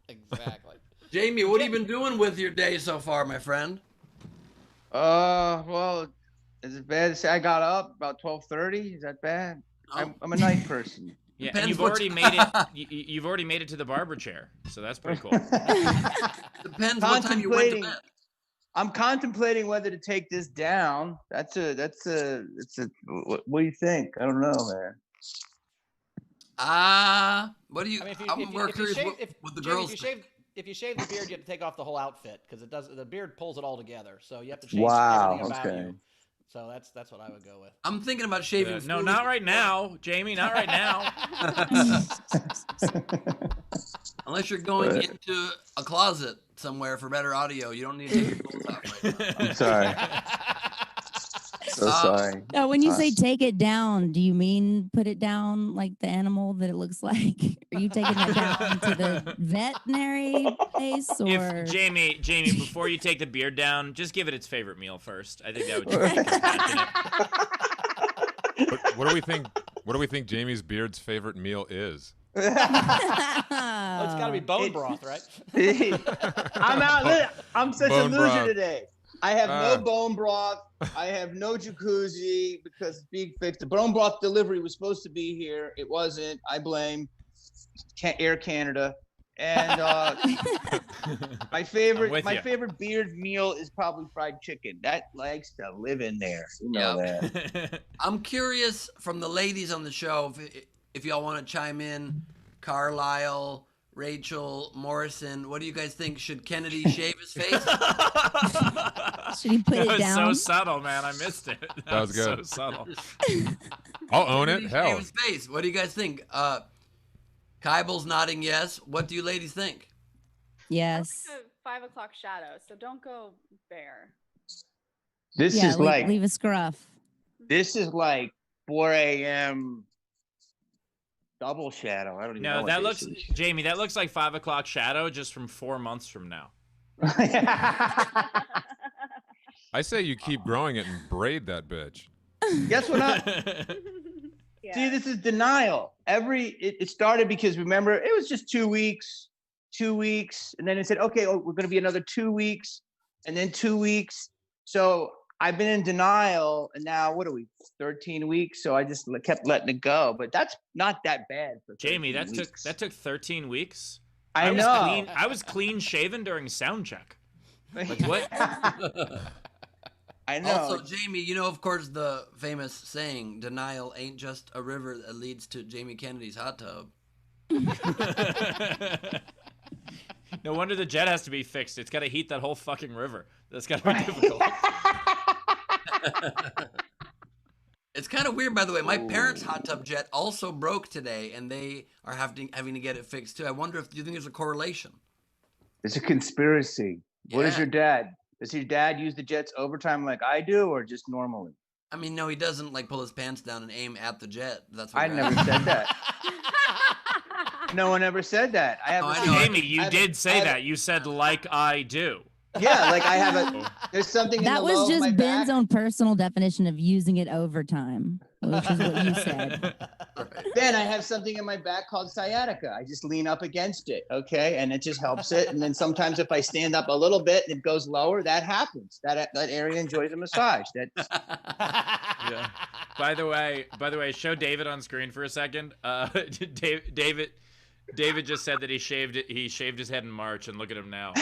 Exactly. Jamie, what have you been doing with your day so far, my friend? Well, is it bad to say I got up about 12:30? Is that bad? Oh. I'm a night person. Yeah, and you've already made it. You've already made it to the barber chair, so that's pretty cool. Depends what time you went to bed. I'm contemplating whether to take this down. It's a. What do you think? I don't know, man. What do you? I mean, I'm more curious what the girls. If you shave the beard, you have to take off the whole outfit because the beard pulls it all together. So you have to change everything about you. So that's what I would go with. I'm thinking about shaving. No, not right now, Jamie. Not right now. Unless you're going into a closet somewhere for better audio, you don't need to take your clothes off right now. I'm sorry. So sorry. Now, when you say take it down, do you mean put it down like the animal that it looks like? Are you taking it down to the veterinary place, or? If Jamie, before you take the beard down, just give it its favorite meal first. I think that would be What do we think? What do we think Jamie's beard's favorite meal is? Oh, it's got to be bone broth, right? I'm such a Bone loser broth. today. I have no bone broth. I have no jacuzzi because it's being fixed. The bone broth delivery was supposed to be here. It wasn't. I blame Air Canada. And my favorite beard meal is probably fried chicken. That likes to live in there. You know that. I'm curious from the ladies on the show if y'all want to chime in. Carlisle, Rachel, Morrison, what do you guys think? Should Kennedy shave his face? Should he put it down? That was so subtle, man. I missed it. That was good. So subtle. I'll own it. Shave Hell. his face. What do you guys think? Kyble's nodding yes. What do you ladies think? Yes. I like the 5 o'clock shadow, so don't go bare. This is like leave a scruff. This is like 4 a.m. double shadow. I don't even know. No, that looks, Jamie, that looks like 5 o'clock shadow just from 4 months from now. I say you keep growing it and braid that bitch. Guess what? See, this is denial. It started because remember it was just 2 weeks, and then it said, okay, we're going to be another 2 weeks, and then 2 weeks, So I've been in denial, and now what are we? 13 weeks. So I just kept letting it go. But that's not that bad for Jamie. That weeks. took 13 weeks. I know. I was clean shaven during sound check. Like what? I know. Also, Jamie, you know, of course, the famous saying, "Denial ain't just a river that leads to Jamie Kennedy's hot tub." No wonder the jet has to be fixed. It's got to heat that whole fucking river. That's got to be difficult. It's kind of weird, by the way. My parents' hot tub jet also broke today, and they are having to get it fixed too. I wonder do you think there's a correlation? It's a conspiracy. Yeah. What is your dad? Does your dad use the jets overtime like I do, or just normally? I mean, no, he doesn't like pull his pants down and aim at the jet. That's what I never said that. No one ever said that. I have. Jamie, you did say that. You said like I do. Yeah, like I have a. There's something. In That the was low of my just Ben's back. own personal definition of using it overtime, which is what you said. Then I have something in my back called sciatica. I just lean up against it, okay, and it just helps it. And then sometimes if I stand up a little bit and it goes lower, that happens. That area enjoys a massage. That's. Yeah. By the way, show David on screen for a second. David just said that he shaved his head in March, and look at him now.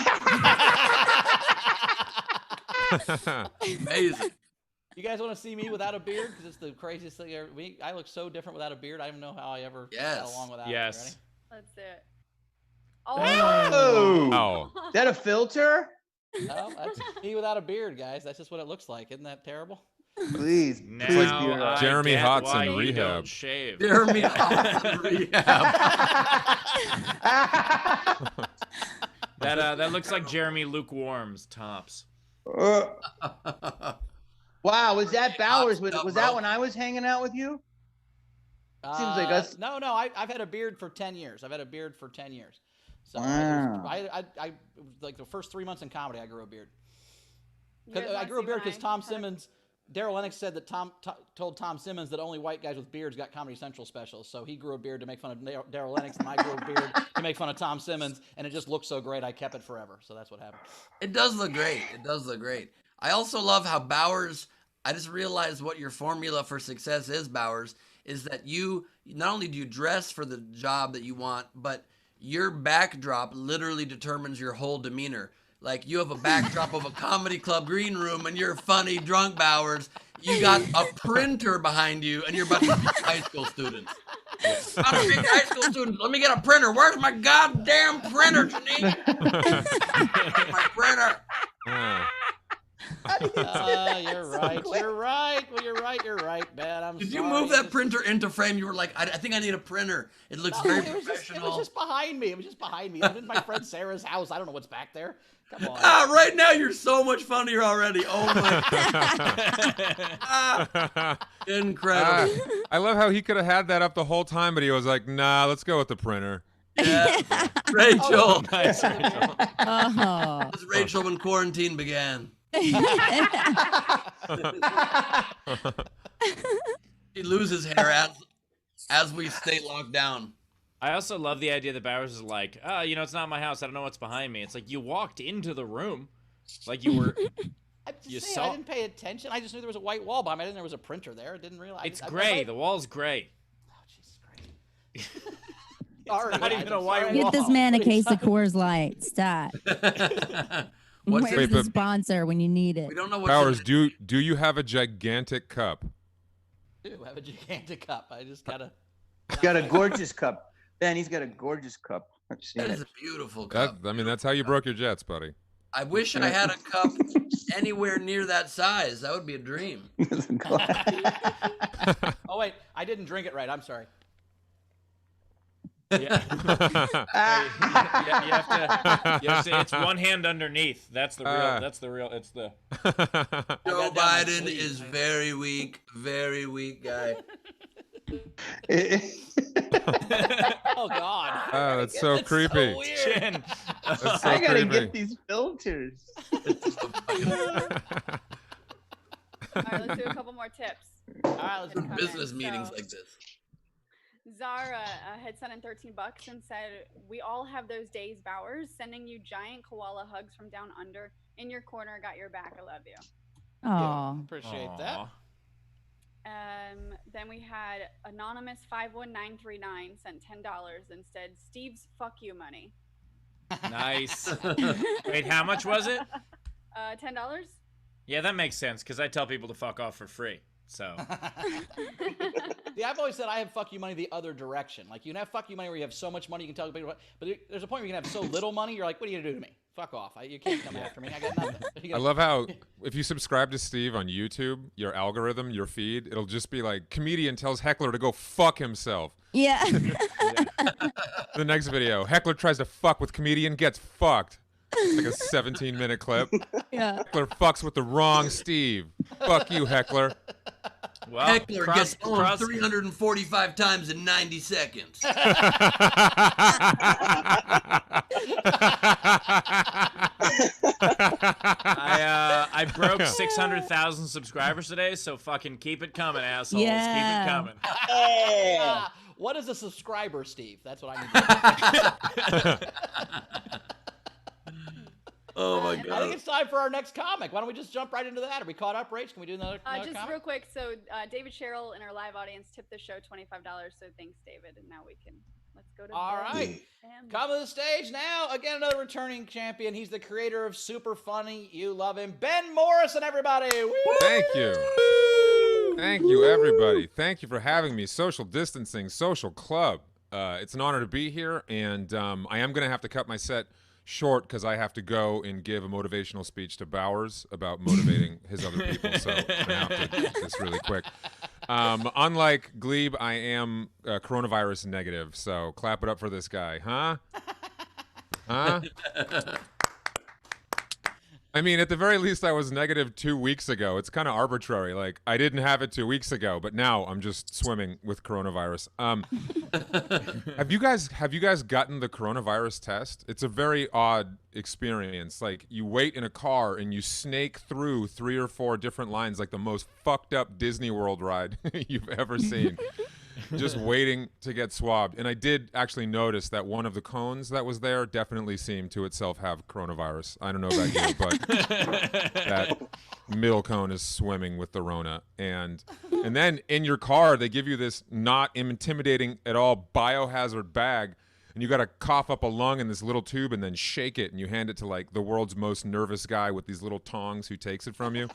Amazing. You guys want to see me without a beard? Because it's the craziest thing ever. I look so different without a beard. I don't know how I ever got along without it. Yes. Let's do it. Oh. Is that a filter? No, that's me without a beard, guys. That's just what it looks like. Isn't that terrible? Please. Now Jeremy I get Hotz why in you rehab. don't shave. Jeremy Hotz in rehab. That looks like Jeremy Lukewarm's tops. Wow, was that Bowers? Was that when I was hanging out with you? Seems like us. No, I've had a beard for 10 years. I've had a beard for 10 years. So wow. I like the first 3 months in comedy, I grew a beard. I grew a beard because Tom Simmons, Daryl Lennox said that told Tom Simmons that only white guys with beards got Comedy Central specials. So he grew a beard to make fun of Daryl Lennox, and I grew a beard to make fun of Tom Simmons, and it just looked so great, I kept it forever. So that's what happened. It does look great. It does look great. I also love how Bowers, I just realized what your formula for success is, Bowers, is that you, not only do you dress for the job that you want, but your backdrop literally determines your whole demeanor. Like, you have a backdrop of a comedy club green room, and you're funny, drunk Bowers. You got a printer behind you, and you're about to be high school students. I'm a big high school student. Let me get a printer. Where's my goddamn printer, Janine? My printer. You're right. You're right. Well, you're right, man. Did you move that printer into frame? You were like, I think I need a printer. It looks very professional. It was just behind me. I'm in my friend Sarah's house. I don't know what's back there. Come on. Right now you're so much funnier already. Oh my God. Incredible. I love how he could have had that up the whole time, but he was like, nah, let's go with the printer. Yeah. Rachel. Oh, nice, Rachel. This is Rachel when quarantine began. He loses hair as we stay locked down. I also love the idea that Bowers is like, it's not my house. I don't know what's behind me. It's like you walked into the room, like you were. I didn't pay attention. I just knew there was a white wall behind me. I didn't know there was a printer there. I didn't realize. It's gray. The wall's gray. Oh, Jesus Christ. Sorry, not even a white wall. Get this man a case of Coors Light. Stop. Where's the sponsor when you need it? We don't know what. Bowers, do you have a gigantic cup? I do have a gigantic cup. I just gotta. He's got a gorgeous cup. Ben, he's got a gorgeous cup. That is a beautiful cup. That's how you broke your jets, buddy. I wish I had a cup anywhere near that size. That would be a dream. Oh wait, I didn't drink it right. I'm sorry. Yeah. You have to. It's one hand underneath. That's the real. It's the. Joe Biden is very weak guy. Oh God. Oh, that's so creepy. So weird. That's so I gotta creepy. get these filters. All right, let's do a couple more tips. All right, let's do business meetings like this. Zara had sent in $13 and said, "We all have those days, Bowers. Sending you giant koala hugs from down under. In your corner, got your back. I love you." Oh, appreciate that. Then we had anonymous 51939 sent $10 instead. Steve's fuck you money. Nice. Wait, how much was it? $10. Yeah, that makes sense because I tell people to fuck off for free. So. Yeah, I've always said I have fuck you money the other direction. Like, you can have fuck you money where you have so much money you can tell people, but there's a point where you can have so little money, you're like, what are you gonna do to me? Fuck off. You can't come after me. I got nothing. I love how if you subscribe to Steve on YouTube, your algorithm, your feed, it'll just be like, comedian tells heckler to go fuck himself. yeah. The next video, heckler tries to fuck with comedian, gets fucked. Like a 17-minute clip. Yeah. Heckler fucks with the wrong Steve. Fuck you, heckler. Well, Heckler gets on 345 times in 90 seconds. I broke 600,000 subscribers today, so fucking keep it coming, assholes. Yeah. Keep it coming. What is a subscriber, Steve? That's what I need. Oh my god! I think it's time for our next comic. Why don't we just jump right into that? Are we caught up, Rach? Can we do another Just comic? real quick. So David Sherrill in our live audience tipped the show $25. So thanks, David. And now let's go to. All right. Come to the stage now. Again, another returning champion. He's the creator of Super Funny. You love him, Ben Morrison. Everybody. Woo! Thank you. Thank you, everybody. Thank you for having me. Social distancing, social club. It's an honor to be here, and I am going to have to cut my set short because I have to go and give a motivational speech to Bowers about motivating his other people. So I'm going to have to do this really quick. Unlike Glebe, I am coronavirus negative. So clap it up for this guy. Huh? Huh? I mean, at the very least, I was negative 2 weeks ago. It's kind of arbitrary. Like, I didn't have it 2 weeks ago, but now I'm just swimming with coronavirus. Have you guys gotten the coronavirus test? It's a very odd experience. Like, you wait in a car and you snake through 3 or 4 different lines, like the most fucked up Disney World ride you've ever seen. Just waiting to get swabbed. And I did actually notice that one of the cones that was there definitely seemed to itself have coronavirus. I don't know about you, but that middle cone is swimming with the Rona. And then in your car, they give you this not intimidating at all biohazard bag, and you got to cough up a lung in this little tube and then shake it, and you hand it to like the world's most nervous guy with these little tongs who takes it from you.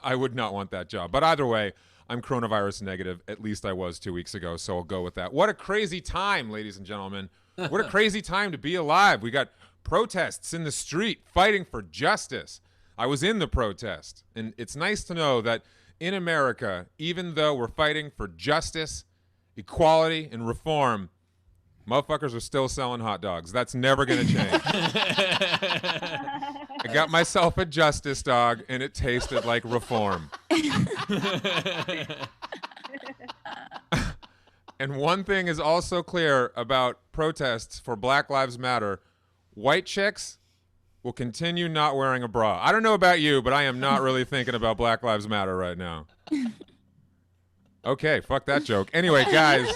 I would not want that job. But either way, I'm coronavirus negative. At least I was 2 weeks ago, so I'll go with that. What a crazy time, ladies and gentlemen. What a crazy time to be alive. We got protests in the street fighting for justice. I was in the protest, and it's nice to know that in America, even though we're fighting for justice, equality, and reform, motherfuckers are still selling hot dogs. That's never going to change. I got myself a justice dog, and it tasted like reform. And one thing is also clear about protests for Black Lives Matter. White chicks will continue not wearing a bra. I don't know about you, but I am not really thinking about Black Lives Matter right now. Okay, fuck that joke. Anyway, guys.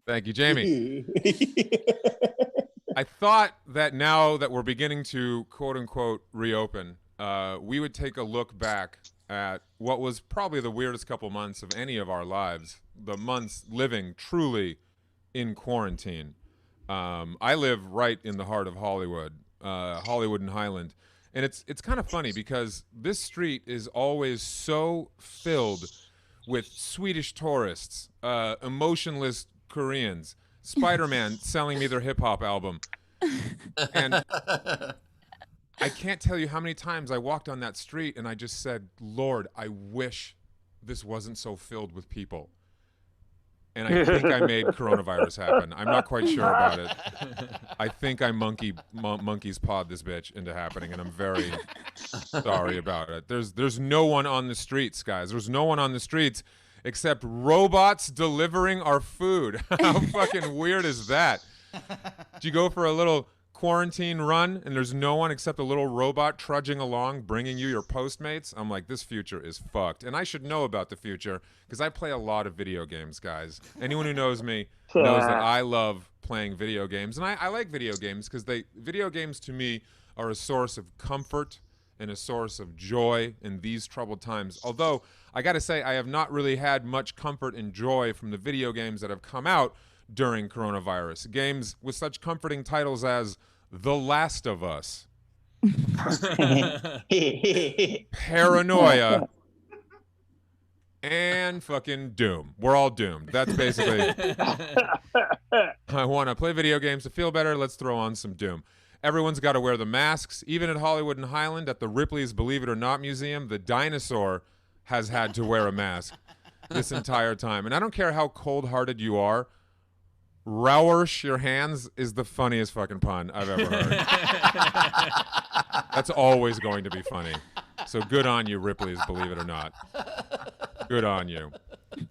Thank you, Jamie. I thought that now that we're beginning to quote-unquote reopen, we would take a look back at what was probably the weirdest couple months of any of our lives, the months living truly in quarantine. I live right in the heart of Hollywood, Hollywood and Highland. And it's kind of funny because this street is always so filled with Swedish tourists, emotionless Koreans, Spider-Man selling me their hip-hop album. And I can't tell you how many times I walked on that street and I just said, Lord, I wish this wasn't so filled with people. And I think I made coronavirus happen. I'm not quite sure about it. I think I monkey's pawed this bitch into happening, and I'm very sorry about it. There's no one on the streets, guys. There's no one on the streets except robots delivering our food. How fucking weird is that? Did you go for a little quarantine run and there's no one except a little robot trudging along bringing you your Postmates? I'm like, this future is fucked. And I should know about the future because I play a lot of video games, guys. Anyone who knows me knows that I love playing video games. And I like video games because video games to me are a source of comfort and a source of joy in these troubled times. Although, I gotta say, I have not really had much comfort and joy from the video games that have come out during coronavirus. Games with such comforting titles as The Last of Us, Paranoia, and fucking Doom. We're all doomed. That's basically... I want to play video games to feel better. Let's throw on some Doom. Everyone's got to wear the masks. Even at Hollywood and Highland, at the Ripley's Believe It or Not Museum, the dinosaur has had to wear a mask this entire time. And I don't care how cold-hearted you are, Rauersh your hands is the funniest fucking pun I've ever heard. That's always going to be funny. So good on you, Ripley's Believe It or Not. Good on you.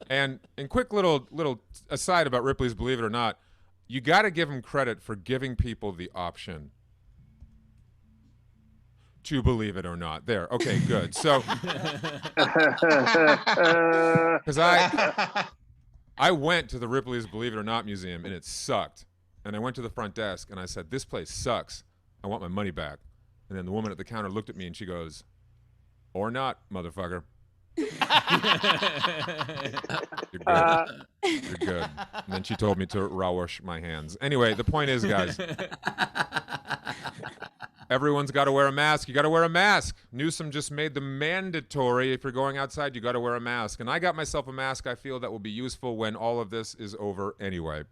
And quick little aside about Ripley's Believe It or Not, you got to give them credit for giving people the option to believe it or not. There. Okay, good. So, because I went to the Ripley's Believe It or Not Museum, and it sucked. And I went to the front desk, and I said, this place sucks. I want my money back. And then the woman at the counter looked at me, and she goes, or not, motherfucker. You're good. You're good. And then she told me to wash my hands. Anyway, the point is, guys, everyone's got to wear a mask. You got to wear a mask. Newsom just made them mandatory. If you're going outside, you got to wear a mask. And I got myself a mask I feel that will be useful when all of this is over anyway.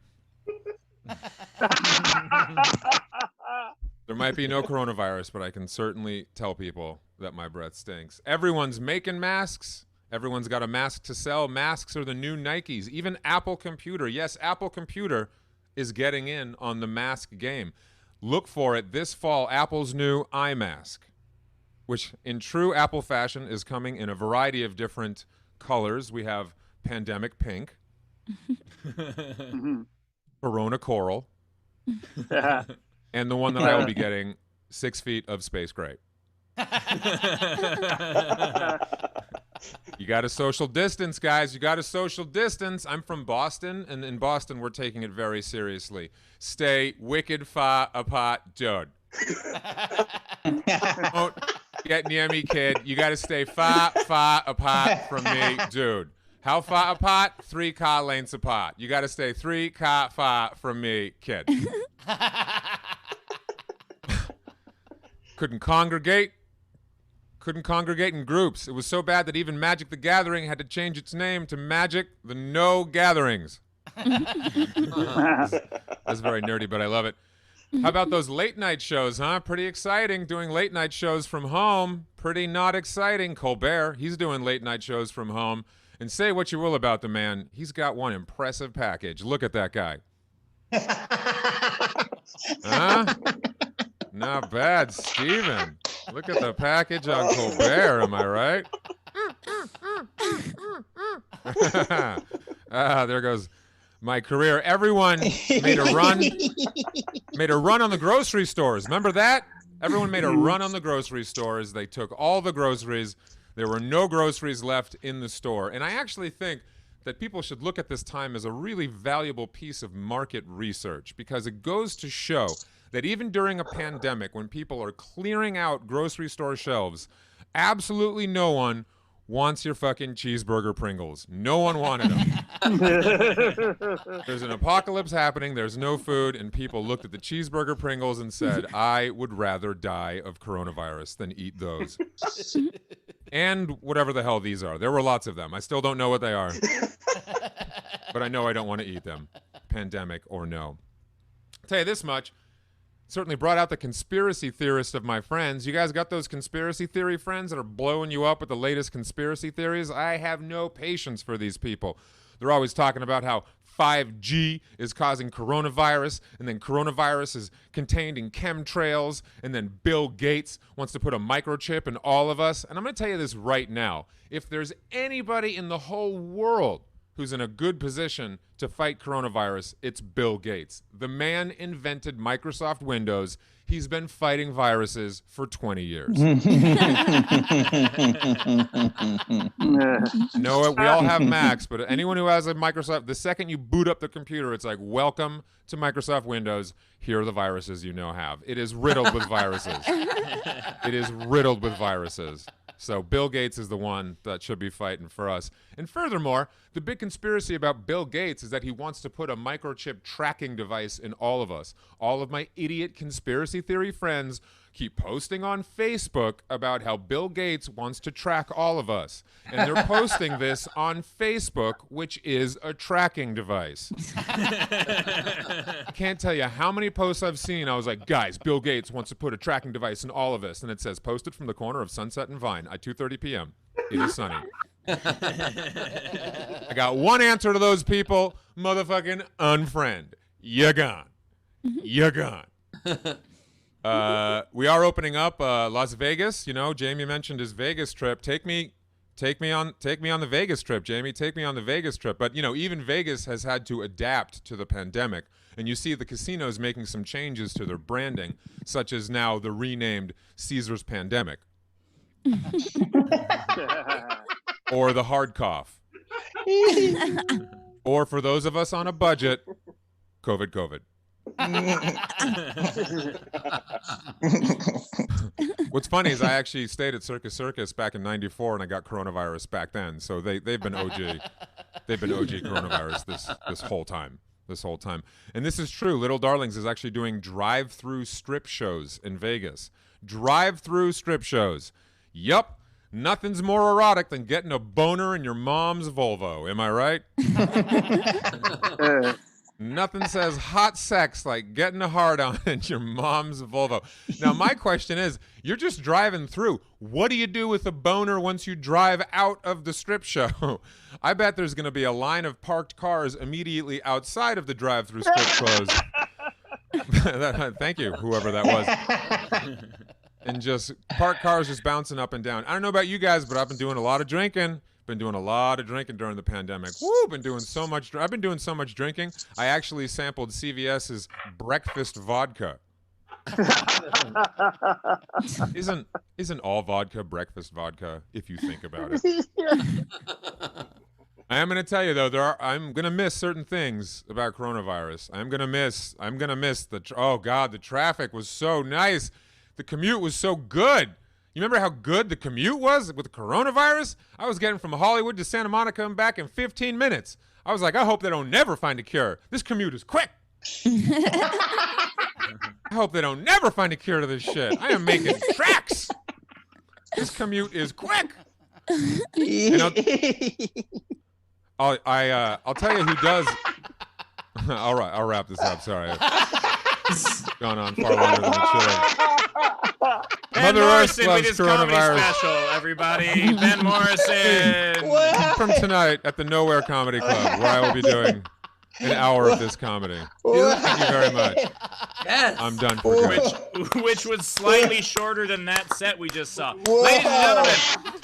There might be no coronavirus, but I can certainly tell people that my breath stinks. Everyone's making masks. Everyone's got a mask to sell. Masks are the new Nikes. Even Apple Computer. Yes, Apple Computer is getting in on the mask game. Look for it this fall, Apple's new eye mask, which in true Apple fashion is coming in a variety of different colors. We have Pandemic Pink, Corona Coral, and the one that I will be getting, 6 feet of space gray. You got to social distance, guys. You got to social distance. I'm from Boston, and in Boston, we're taking it very seriously. Stay wicked far apart, dude. Don't get near me, kid. You got to stay far, far apart from me, dude. How far apart? 3 car lengths apart. You got to stay 3 car far from me, kid. Couldn't congregate in groups. It was so bad that even Magic the Gathering had to change its name to Magic the No Gatherings. That's very nerdy, but I love it. How about those late night shows, huh? Pretty exciting doing late night shows from home. Pretty not exciting. Colbert, he's doing late night shows from home. And say what you will about the man, he's got one impressive package. Look at that guy. Huh? Not bad, Steven. Look at the package on Colbert, am I right? There goes my career. Everyone made a run on the grocery stores. Remember that? Everyone made a run on the grocery stores. They took all the groceries. There were no groceries left in the store. And I actually think that people should look at this time as a really valuable piece of market research, because it goes to show that even during a pandemic, when people are clearing out grocery store shelves, absolutely no one wants your fucking cheeseburger Pringles. No one wanted them. There's an apocalypse happening, there's no food, and people looked at the cheeseburger Pringles and said, I would rather die of coronavirus than eat those. And whatever the hell these are. There were lots of them. I still don't know what they are. But I know I don't want to eat them, pandemic or no. I'll tell you this much. Certainly brought out the conspiracy theorist of my friends. You guys got those conspiracy theory friends that are blowing you up with the latest conspiracy theories? I have no patience for these people. They're always talking about how 5G is causing coronavirus, and then coronavirus is contained in chemtrails, and then Bill Gates wants to put a microchip in all of us. And I'm going to tell you this right now. If there's anybody in the whole world who's in a good position to fight coronavirus, it's Bill Gates. The man invented Microsoft Windows. He's been fighting viruses for 20 years. No, we all have Macs, but anyone who has a Microsoft, the second you boot up the computer, it's like, welcome to Microsoft Windows. Here are the viruses you now have. It is riddled with viruses. It is riddled with viruses. So Bill Gates is the one that should be fighting for us. And furthermore, the big conspiracy about Bill Gates is that he wants to put a microchip tracking device in all of us. All of my idiot conspiracy theory friends keep posting on Facebook about how Bill Gates wants to track all of us. And they're posting this on Facebook, which is a tracking device. I can't tell you how many posts I've seen. I was like, guys, Bill Gates wants to put a tracking device in all of us. And it says, posted from the corner of Sunset and Vine at 2:30 p.m. It is sunny. I got one answer to those people, motherfucking unfriend. You're gone. You're gone. We are opening up Las Vegas. You know, Jamie mentioned his Vegas trip. Take me on the Vegas trip, Jamie. Take me on the Vegas trip. But you know, even Vegas has had to adapt to the pandemic, and you see the casinos making some changes to their branding, such as now the renamed Caesar's Pandemic, or the Hard Cough, or for those of us on a budget, COVID. What's funny is I actually stayed at Circus back in '94, and I got coronavirus back then. So they've been OG coronavirus this whole time. And this is true. Little Darlings is actually doing drive-through strip shows in Vegas. Drive-through strip shows. Yup. Nothing's more erotic than getting a boner in your mom's Volvo. Am I right? Nothing says hot sex like getting a hard-on in your mom's Volvo. Now, my question is, you're just driving through. What do you do with a boner once you drive out of the strip show? I bet there's going to be a line of parked cars immediately outside of the drive-through strip close. Thank you, whoever that was. And just parked cars just bouncing up and down. I don't know about you guys, but I've been doing a lot of drinking. Been doing a lot of drinking during the pandemic. Woo, I've been doing so much drinking. I actually sampled CVS's breakfast vodka. Isn't all vodka breakfast vodka if you think about it? I am going to tell you though, I'm going to miss certain things about coronavirus. I'm going to miss the traffic was so nice. The commute was so good. You remember how good the commute was with the coronavirus? I was getting from Hollywood to Santa Monica and back in 15 minutes. I was like, I hope they don't never find a cure. This commute is quick. I hope they don't never find a cure to this shit. I am making tracks. This commute is quick. And I'll tell you who does. All right, I'll wrap this up. Sorry. It's gone on far longer than it should have. Ben Morrison with his comedy special, everybody. Ben Morrison. From tonight at the Nowhere Comedy Club, where I will be doing an hour of this comedy. Thank you very much. Yes. I'm done for good. Which was slightly shorter than that set we just saw. Ladies and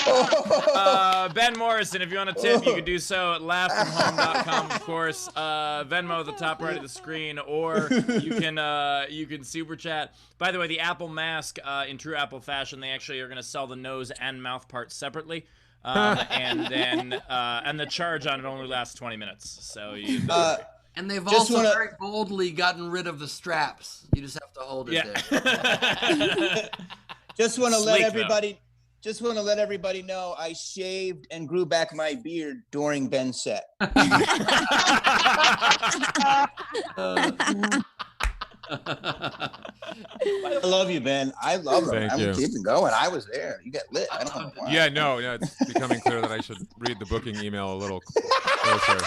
gentlemen, Ben Morrison, if you want a tip, you can do so at laughfromhome.com, of course. Venmo at the top right of the screen, or you can super chat. By the way, the Apple mask, in true Apple fashion, they actually are going to sell the nose and mouth parts separately. And the charge on it only lasts 20 minutes. So and they've also very boldly gotten rid of the straps. You just have to hold it there. Just want to let everybody know I shaved and grew back my beard during Ben's set. I love you, Ben. I love him. I'm keeping going. I was there. You got lit. I don't know why. Yeah, no, it's becoming clear that I should read the booking email a little closer.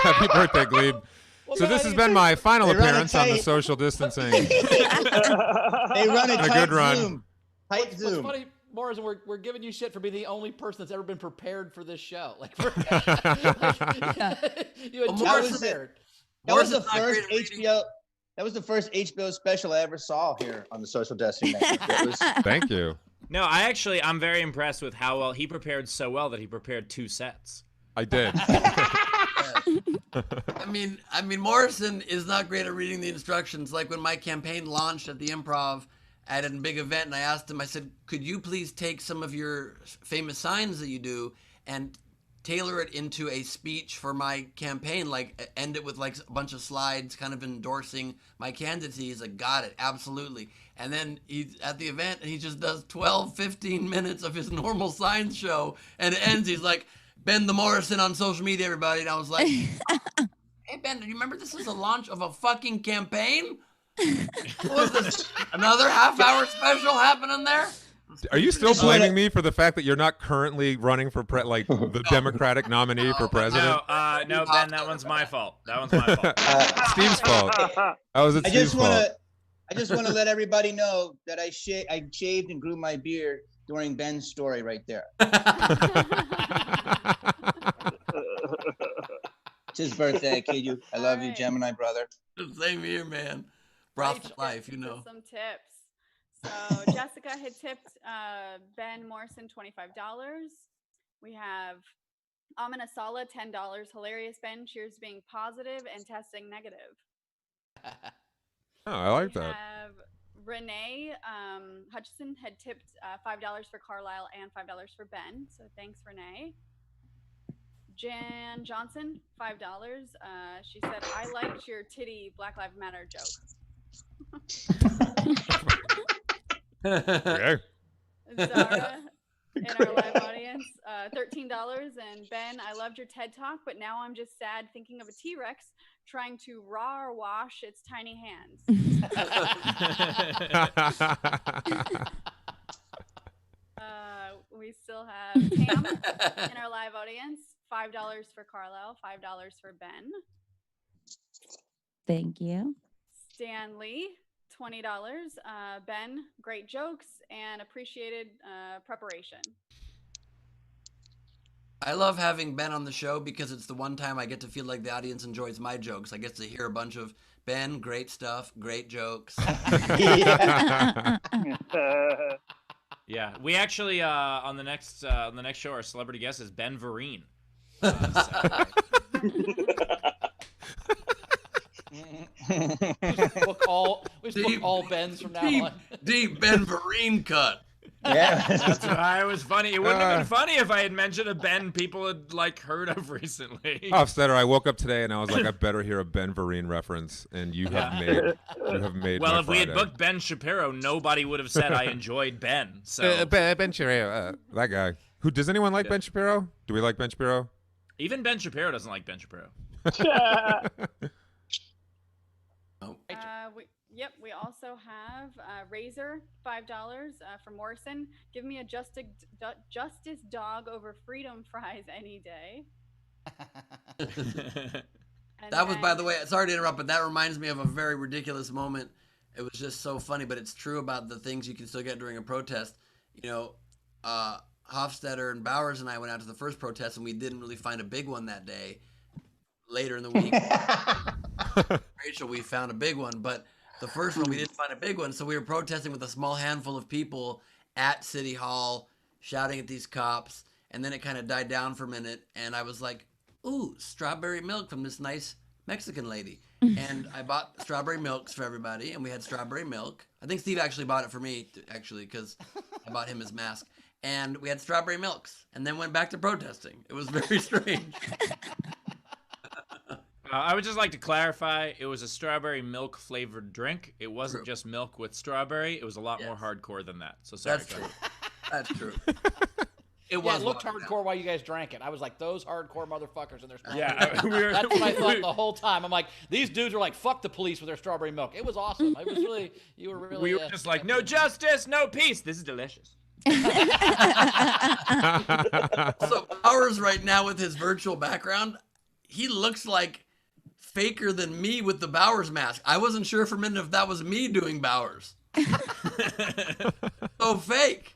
Happy birthday, Glebe. Well, so this has been my final appearance on the social distancing. They run a good run. Zoom. Tight Zoom. What's funny, Morrison, we're giving you shit for being the only person that's ever been prepared for this show. Like, you had prepared. That was the first HBO. That was the first HBO special I ever saw here on the Social Destiny Network. Thank you. No, I'm very impressed with how well he prepared. So well that he prepared 2 sets. I did. I mean, Morrison is not great at reading the instructions. Like when my campaign launched at the Improv at a big event, and I asked him, I said, could you please take some of your famous signs that you do and tailor it into a speech for my campaign, like end it with like a bunch of slides kind of endorsing my candidacy. He's like, got it, absolutely. And then he's at the event and he just does 12, 15 minutes of his normal signs show, and it ends, he's like, Ben the Morrison on social media, everybody. And I was like, hey, Ben, do you remember this is the launch of a fucking campaign? What was this? Another half-hour special happening there? Are you still blaming me for the fact that you're not currently running for the Democratic nominee for president? No, Ben, that one's my fault. That one's my fault. Steve's fault. How was it Steve's fault? I just want to let everybody know that I shaved and grew my beard during Ben's story right there. It's his birthday, kid. I love you, Gemini brother. Same here, man. Broth for life, you know. Some tips. So Jessica had tipped Ben Morrison $25. We have Aminasala $10. Hilarious Ben, cheers being positive and testing negative. Oh, I like we that. Have Renee Hutchison had tipped $5 for Carlisle and $5 for Ben. So thanks, Renee. Jan Johnson, $5. She said, I liked your titty Black Lives Matter joke. Okay. Zara in our live audience, $13. And Ben, I loved your TED Talk, but now I'm just sad thinking of a T-Rex trying to raw or wash its tiny hands. We still have Pam in our live audience, $5 for Carlisle, $5 for Ben. Thank you. Stan Lee, $20. Ben, great jokes and appreciated preparation. I love having Ben on the show because it's the one time I get to feel like the audience enjoys my jokes. I get to hear a bunch of Ben, great stuff, great jokes. Yeah, we actually on the next show, our celebrity guest is Ben Vereen. book all Bens from now on. Deep Ben Vereen cut. Yeah, that's why it was funny. It wouldn't have been funny if I had mentioned a Ben people had like heard of recently. Hofstetter, I woke up today and I was like, I better hear a Ben Vereen reference, and you have made. Well, my if we had Friday. booked Ben Shapiro, nobody would have said I enjoyed Ben. So Ben Shapiro, that guy. Who does anyone like Ben Shapiro? Do we like Ben Shapiro? Even Ben Shapiro doesn't like Ben Shapiro. We also have Razor, $5 for Morrison. Give me a justice dog over freedom fries any day. That was, by the way, sorry to interrupt, but that reminds me of a very ridiculous moment. It was just so funny, but it's true about the things you can still get during a protest. You know, Hofstetter and Bowers and I went out to the first protest, and we didn't really find a big one that day. Later in the week, Rachel, we found a big one, but the first one we didn't find a big one, so we were protesting with a small handful of people at City Hall, shouting at these cops, and then it kind of died down for a minute, and I was like, ooh, strawberry milk from this nice Mexican lady. And I bought strawberry milks for everybody, and we had strawberry milk. I think Steve actually bought it for me, actually, because I bought him his mask. And we had strawberry milks, and then went back to protesting. It was very strange. I would just like to clarify, it was a strawberry milk flavored drink. It wasn't just milk with strawberry. It was a lot more hardcore than that. So sorry. That's true. That's true. It looked hardcore while you guys drank it. I was like, those hardcore motherfuckers and their strawberry milk. That's what I thought the whole time. I'm like, these dudes are like, fuck the police with their strawberry milk. It was awesome. It was really, you were really. We were just like, no justice, no peace. This is delicious. So Powers right now with his virtual background, he looks like faker than me with the Bowers mask. I wasn't sure for a minute if that was me doing Bowers. So fake.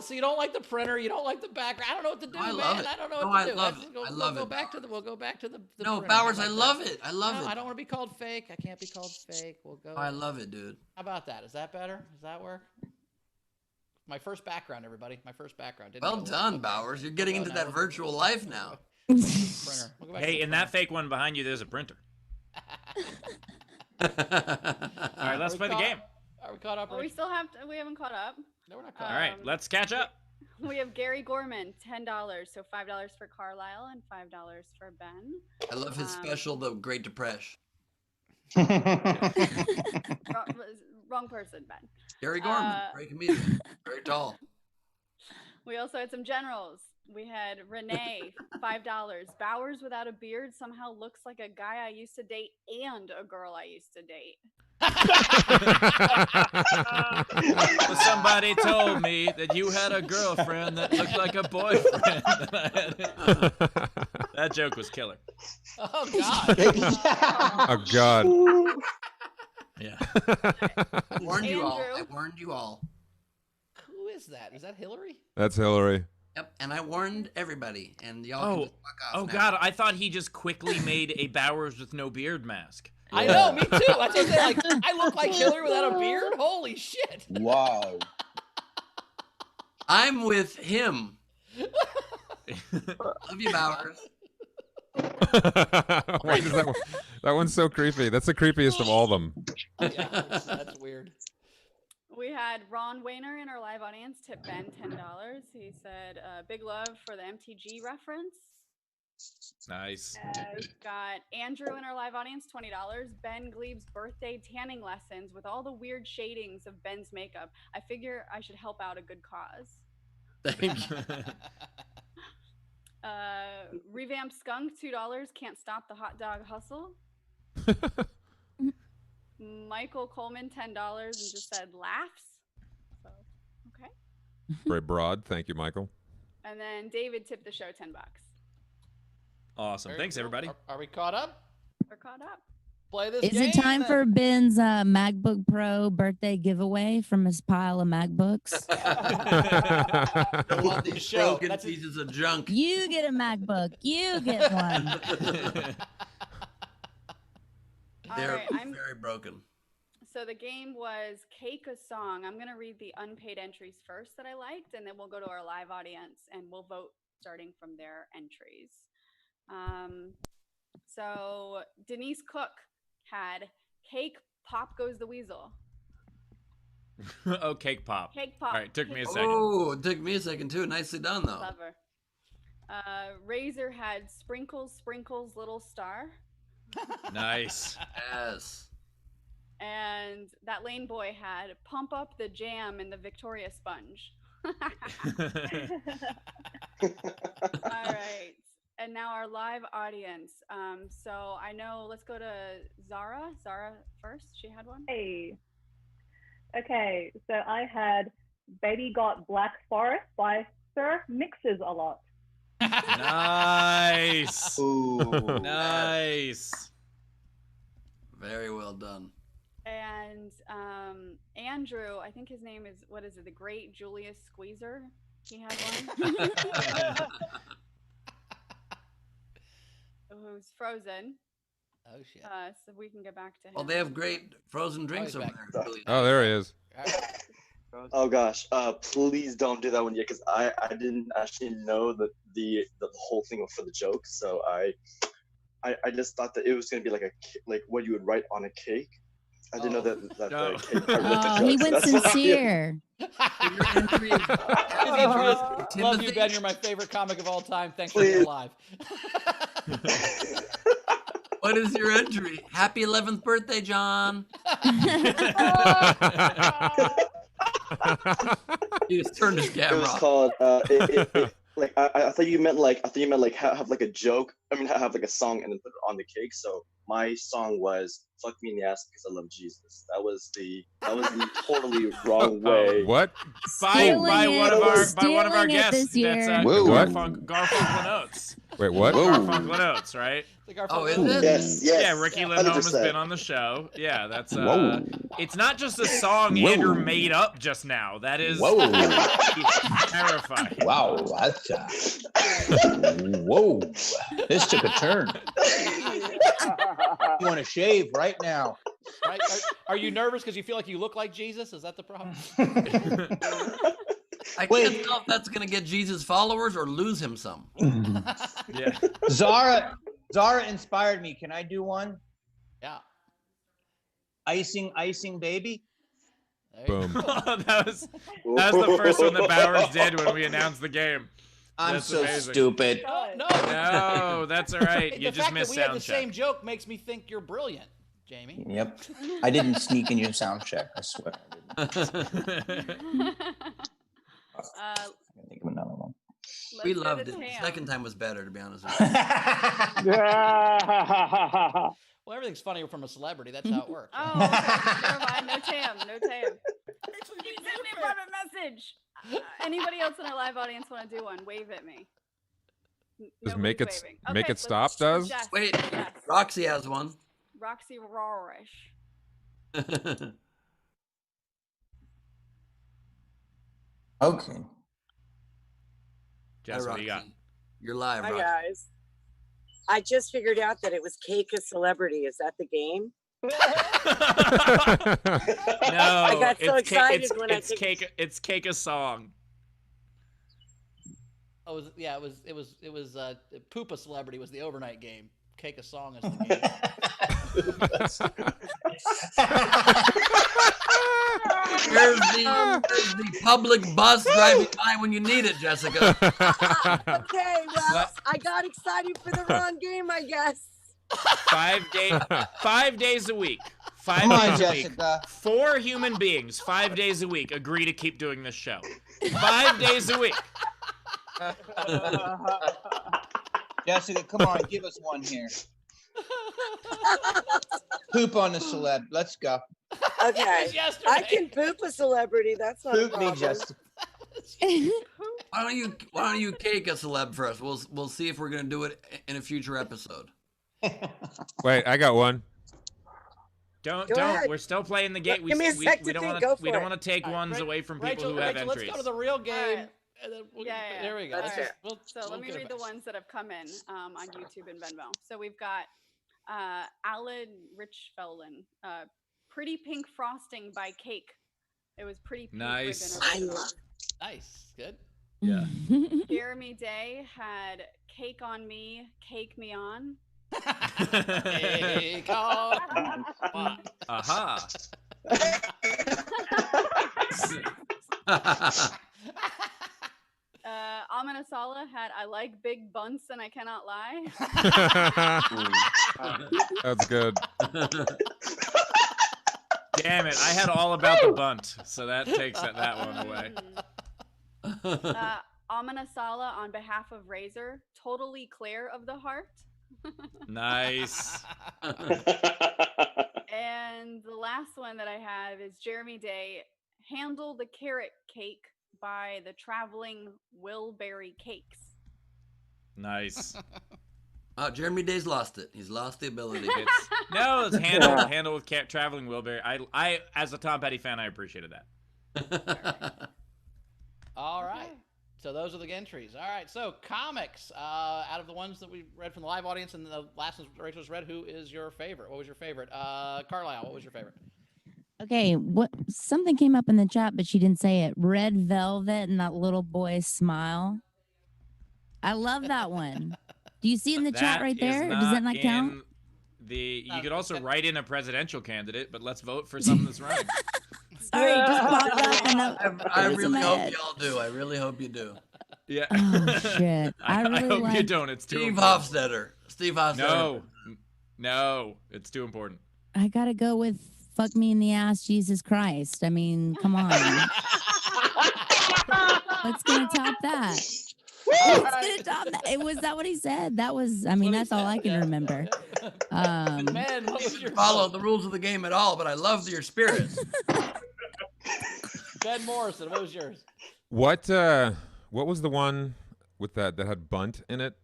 So you don't like the printer, you don't like the background. I don't know what to do, I man. love it. I don't know what to do. I love it. We'll go back to the No, printer. Bowers, I love it. I love it. I don't want to be called fake. I can't be called fake. We'll go. I love it, dude. How about that? Is that better? Does that work? My first background, everybody. My first background. Well done, Bowers. You're getting into that virtual life now. Printer. We'll hey, in that fake one behind you, there's a printer. All right, let's play the game. Are we caught up? Well, we haven't caught up. No, we're not caught up. All right, let's catch up. We have Gary Gorman, $10. So $5 for Carlisle and $5 for Ben. I love his special, The Great Depression. Wrong person, Ben. Gary Gorman, great comedian, very tall. We also had some generals. We had Renee, $5. Bowers without a beard somehow looks like a guy I used to date and a girl I used to date. Well, somebody told me that you had a girlfriend that looked like a boyfriend. That joke was killer. Oh God. Oh God. Yeah. I warned you all. I warned you all. Who is that? Is that Hillary? That's Hillary. Yep, and I warned everybody, and y'all can just fuck off Oh now. God, I thought he just quickly made a Bowers with no beard mask. I know, me too. That's what I'm saying. Like, I look like Hillary without a beard. Holy shit! Wow. I'm with him. Love you, Bowers. Why is that one? That one's so creepy. That's the creepiest of all of them. Yeah, that's weird. We had Ron Wayner in our live audience tip Ben $10. He said, "Big love for the MTG reference." Nice. We've got Andrew in our live audience, $20. Ben Glebe's birthday tanning lessons with all the weird shadings of Ben's makeup. I figure I should help out a good cause. Thank you. Revamped Skunk, $2. Can't stop the hot dog hustle. Michael Coleman, $10, and just said laughs. So, okay. Very broad. Thank you, Michael. And then David tipped the show $10. Awesome. Very Thanks, cool. everybody. Are we caught up? We're caught up. Play this Is game. it time then. for Ben's MacBook Pro birthday giveaway from his pile of MacBooks? I want this show. Broken That's pieces of junk. You get a MacBook. You get one. They're All right, very broken. So the game was Cake a Song. I'm going to read the unpaid entries first that I liked, and then we'll go to our live audience and we'll vote starting from their entries. So Denise Cook had Cake Pop Goes the Weasel. Oh, cake pop. Cake Pop. All right, took me a second. Oh, it took me a second too. Nicely done, though. Clever. Razor had Sprinkles, Sprinkles, Little Star. Nice. Yes. And that Lane Boy had Pump Up the Jam in the Victoria Sponge. All right. And now our live audience. So I know, let's go to Zara. Zara first. She had one. Hey. Okay, so I had Baby Got Black Forest by Sir Mixes a Lot. Nice. Ooh. Nice. Very well done. And Andrew, I think his name is, what is it? The Great Julius Squeezer. He had one. Who's Frozen. Oh shit. So we can get back to him. Well, they have great frozen drinks over there. Oh, there he is. Oh gosh, please don't do that one yet, because I didn't actually know the whole thing for the joke, so I just thought that it was gonna be like what you would write on a cake. I didn't know that the cake part was the Oh, joke. he so went that's why- sincere. Love you, Ben. You're my favorite comic of all time. Thanks for being alive. What is your entry? Happy 11th birthday, John. He just turned his camera It was off. called like I thought you meant have like a joke. I mean have like a song and then put it on the cake. So my song was "Fuck Me in the Ass Because I Love Jesus." That was the totally wrong way. What? By one of our Stealing it guests. this year. That's Whoa. Garfunkel Oates. Wait, what? Garfunkel Oates, right? Oh, is it? Yes. Yeah, Ricky Lindholm has 100%. been on the show. Yeah, that's Whoa. it's not just a song Whoa. Andrew made up just now. That is Whoa. terrifying. Wow, that's whoa. This took a turn. You want to shave right now? Right? Are you nervous because you feel like you look like Jesus? Is that the problem? I can't tell if that's gonna get Jesus followers or lose him some. Yeah. Zara inspired me. Can I do one? Yeah. Icing baby. Boom. that was the first one that Bowers did when we announced the game. I'm That's so amazing. stupid. No, that's all right. You the just fact missed that we had sound the check. same joke makes me think you're brilliant, Jamie. Yep. I didn't sneak in your sound check. I swear. I can think of another one. We loved it. The second time was better, to be honest with you. Well, everything's funny from a celebrity. That's how it works. Oh, okay. Never mind. No Tam. No Tam. Send me a private message. Anybody else in our live audience want to do one? Wave at me. Does Nobody's make waving. it stop? Does Jess, Wait, Jess. Roxy has one. Roxy Rorish. Okay. Jess, what do you got? You're live, Hi Roxy. guys. I just figured out that it was Cake a Celebrity. Is that the game? No, I got so excited when it's cake a song. Oh, it was Poop a Celebrity was the overnight game. Cake a Song is the game. Here's the public bus driving by when you need it, Jessica. Okay, well, I got excited for the wrong game, I guess. 5 days a week. Come on, days a week. Jessica. 4 human beings, 5 days a week, agree to keep doing this show. 5 days a week. Jessica, come on, give us one here. Poop on a celeb. Let's go. Okay. I can poop a celebrity. That's not a Poop me, problem. Jessica. Why don't you cake a celeb first? We'll see if we're gonna do it in a future episode. Wait, I got one. Don't. ahead. We're still playing the game. Give me a sec we to don't think. want Go to. We for don't it. want to take ones away from people who have Rachel, entries. let's go to the real game. All right. And then Yeah. There we go. That's Let's fair. just- So let me read the ones that have come in on YouTube and Venmo. So we've got Alan Richfelden, Pretty Pink Frosting by Cake. It was pretty pink. Nice. ribbon original. Nice. Good. Yeah. Jeremy Day had Cake on Me, Cake Me On. Cake on. Aha. Amenasala had I like big bunts and I cannot lie. That's good. Damn it! I had all about the bunt, so that takes that one away. Amenasala on behalf of Razor, totally clear of the heart. Nice. And the last one that I have is Jeremy Day, Handle the Carrot Cake by the Traveling Wilberry Cakes. Nice. Jeremy Day's lost it. He's lost the ability. It's handle with Traveling Wilbury. I as a Tom Petty fan, I appreciated that. All right. So those are the entries. All right. So comics. Out of the ones that we read from the live audience and the last ones Rachel's read, who is your favorite? What was your favorite? Carlisle, what was your favorite? Okay, something came up in the chat, but she didn't say it. Red Velvet and that little boy's smile. I love that one. Do you see in the chat right there? Or does that not count? You could also write in a presidential candidate, but let's vote for something that's right. Sorry, it just popped up. I really hope y'all do. I really hope you do. Yeah. Oh shit! I hope you don't. It's too Steve important. Hofstetter. Steve Hofstetter. No, it's too important. I gotta go with "Fuck Me in the Ass, Jesus Christ." I mean, come on. What's gonna top that? What's gonna top that? Was that what he said? That was. I mean, that's all I can remember. Man, what was your Follow the rules of the game at all, but I love your spirit. Ben Morrison, what was yours? What was the one with that had bunt in it?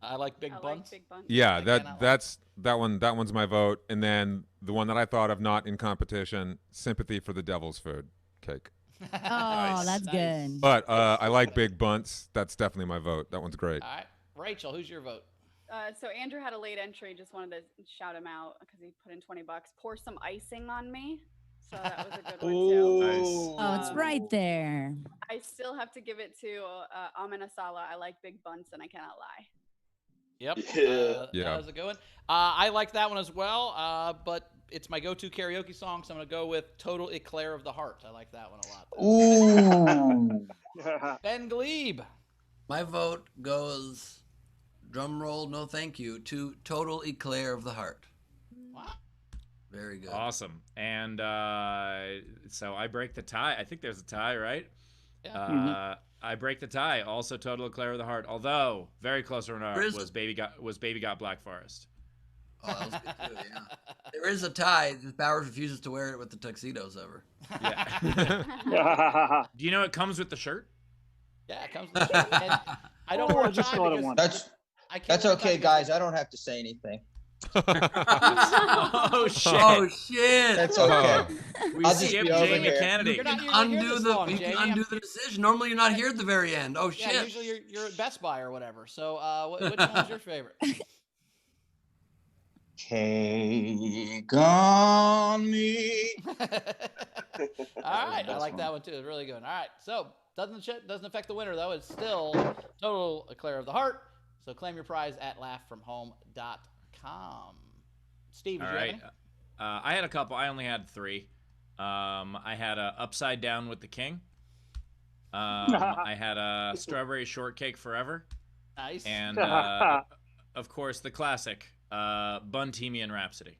I like big bunts. Yeah, that's that one. That one's my vote. And then the one that I thought of, not in competition, Sympathy for the Devil's Food Cake. Oh, that's good. But I like big bunts. That's definitely my vote. That one's great. All right, Rachel, who's your vote? So Andrew had a late entry. Just wanted to shout him out because he put in $20. Pour some icing on me. So that was a good one too. Oh, it's right there. Ice still have to give it to Amina Sala. I like Big Bunsen. I cannot lie. Yep. Yeah. That was a good one. I like that one as well, but it's my go-to karaoke song, so I'm going to go with Total Eclair of the Heart. I like that one a lot. Ooh. Ben Glebe. My vote goes, drum roll, no thank you, to Total Eclair of the Heart. Wow. Very good. Awesome. And so I break the tie. I think there's a tie, right? Yeah. I break the tie. Also, Total Eclair of the Heart. Although very close runner was Baby Got Black Forest. Oh, that was good too. Yeah. There is a tie. Just Bowers refuses to wear it with the tuxedos over. Yeah. Do you know it comes with the shirt? Yeah, it comes with the shirt. And I don't wear a tie because That's okay, guys. I don't have to say anything. Oh shit! Oh shit! That's okay. We skipped Jamie Kennedy. You can undo the decision. Normally, you're not here at the very end. Oh shit! Yeah, usually you're at Best Buy or whatever. So, which one's your favorite? Take on me. All right, I like that one too. It's really good. All right, so doesn't affect the winner though. It's still Total Eclair of the Heart. So claim your prize at laughfromhome.com. Steve, did you have any? I had a couple. I only had 3. I had a Upside Down with the King. I had a Strawberry Shortcake Forever. Nice. And of course the classic Buntemian Rhapsody.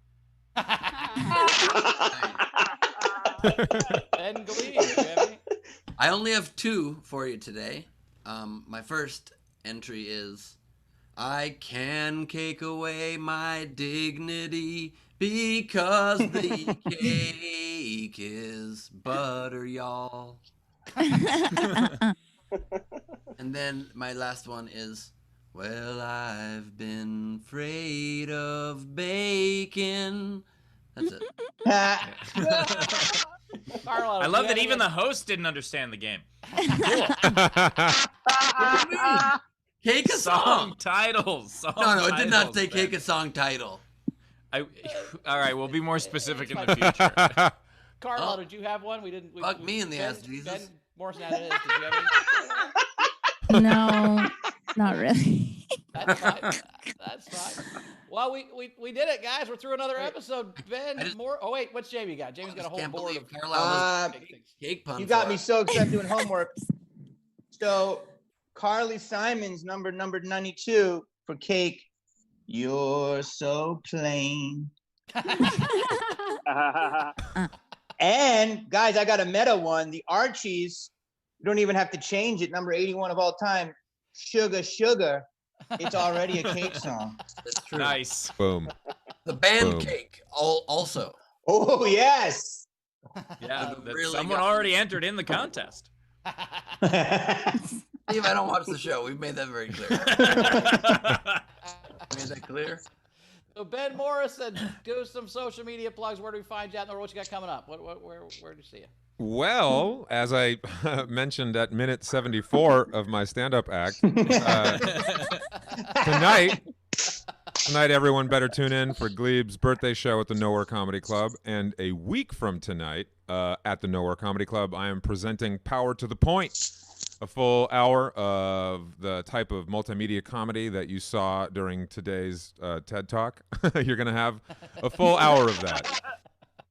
Ben Glee, do you have any? I only have 2 for you today. My first entry is, I can cake away my dignity because the cake is butter, y'all. And then my last one is, well, I've been afraid of bacon. That's it. Carlisle, I love that even the host didn't understand the game. Cake a song titles. No, it did not say cake a song title. All right, we'll be more specific in the future. Carlisle, did you have one? We didn't. Fuck me in the ass, Jesus. Ben Morrison had it. Did you have any? No, not really. That's fine. That's fine. Well, we did it, guys. We're through another episode. Ben, Oh wait, what's Jamie got? Jamie's got a whole board of cake puns. You got me so excited doing homework. So, Carly Simon's number 92 for cake. You're so plain. And guys, I got a meta one. The Archies. You don't even have to change it. Number 81 of all time. Sugar, sugar. It's already a cake song. That's true. Nice. Boom. The band Boom. Cake also. Oh yes. Yeah, really someone got already entered in the contest. Steve, I don't watch the show. We've made that very clear. Made that clear? So Ben Morrison, do some social media plugs. Where do we find you out there? What you got coming up? Where do you see you? Well, as I mentioned at minute 74 of my stand-up act, tonight, everyone better tune in for Glebe's birthday show at the Nowhere Comedy Club. And a week from tonight, at the Nowhere Comedy Club, I am presenting Power to the Point, a full hour of the type of multimedia comedy that you saw during today's TED Talk. You're going to have a full hour of that,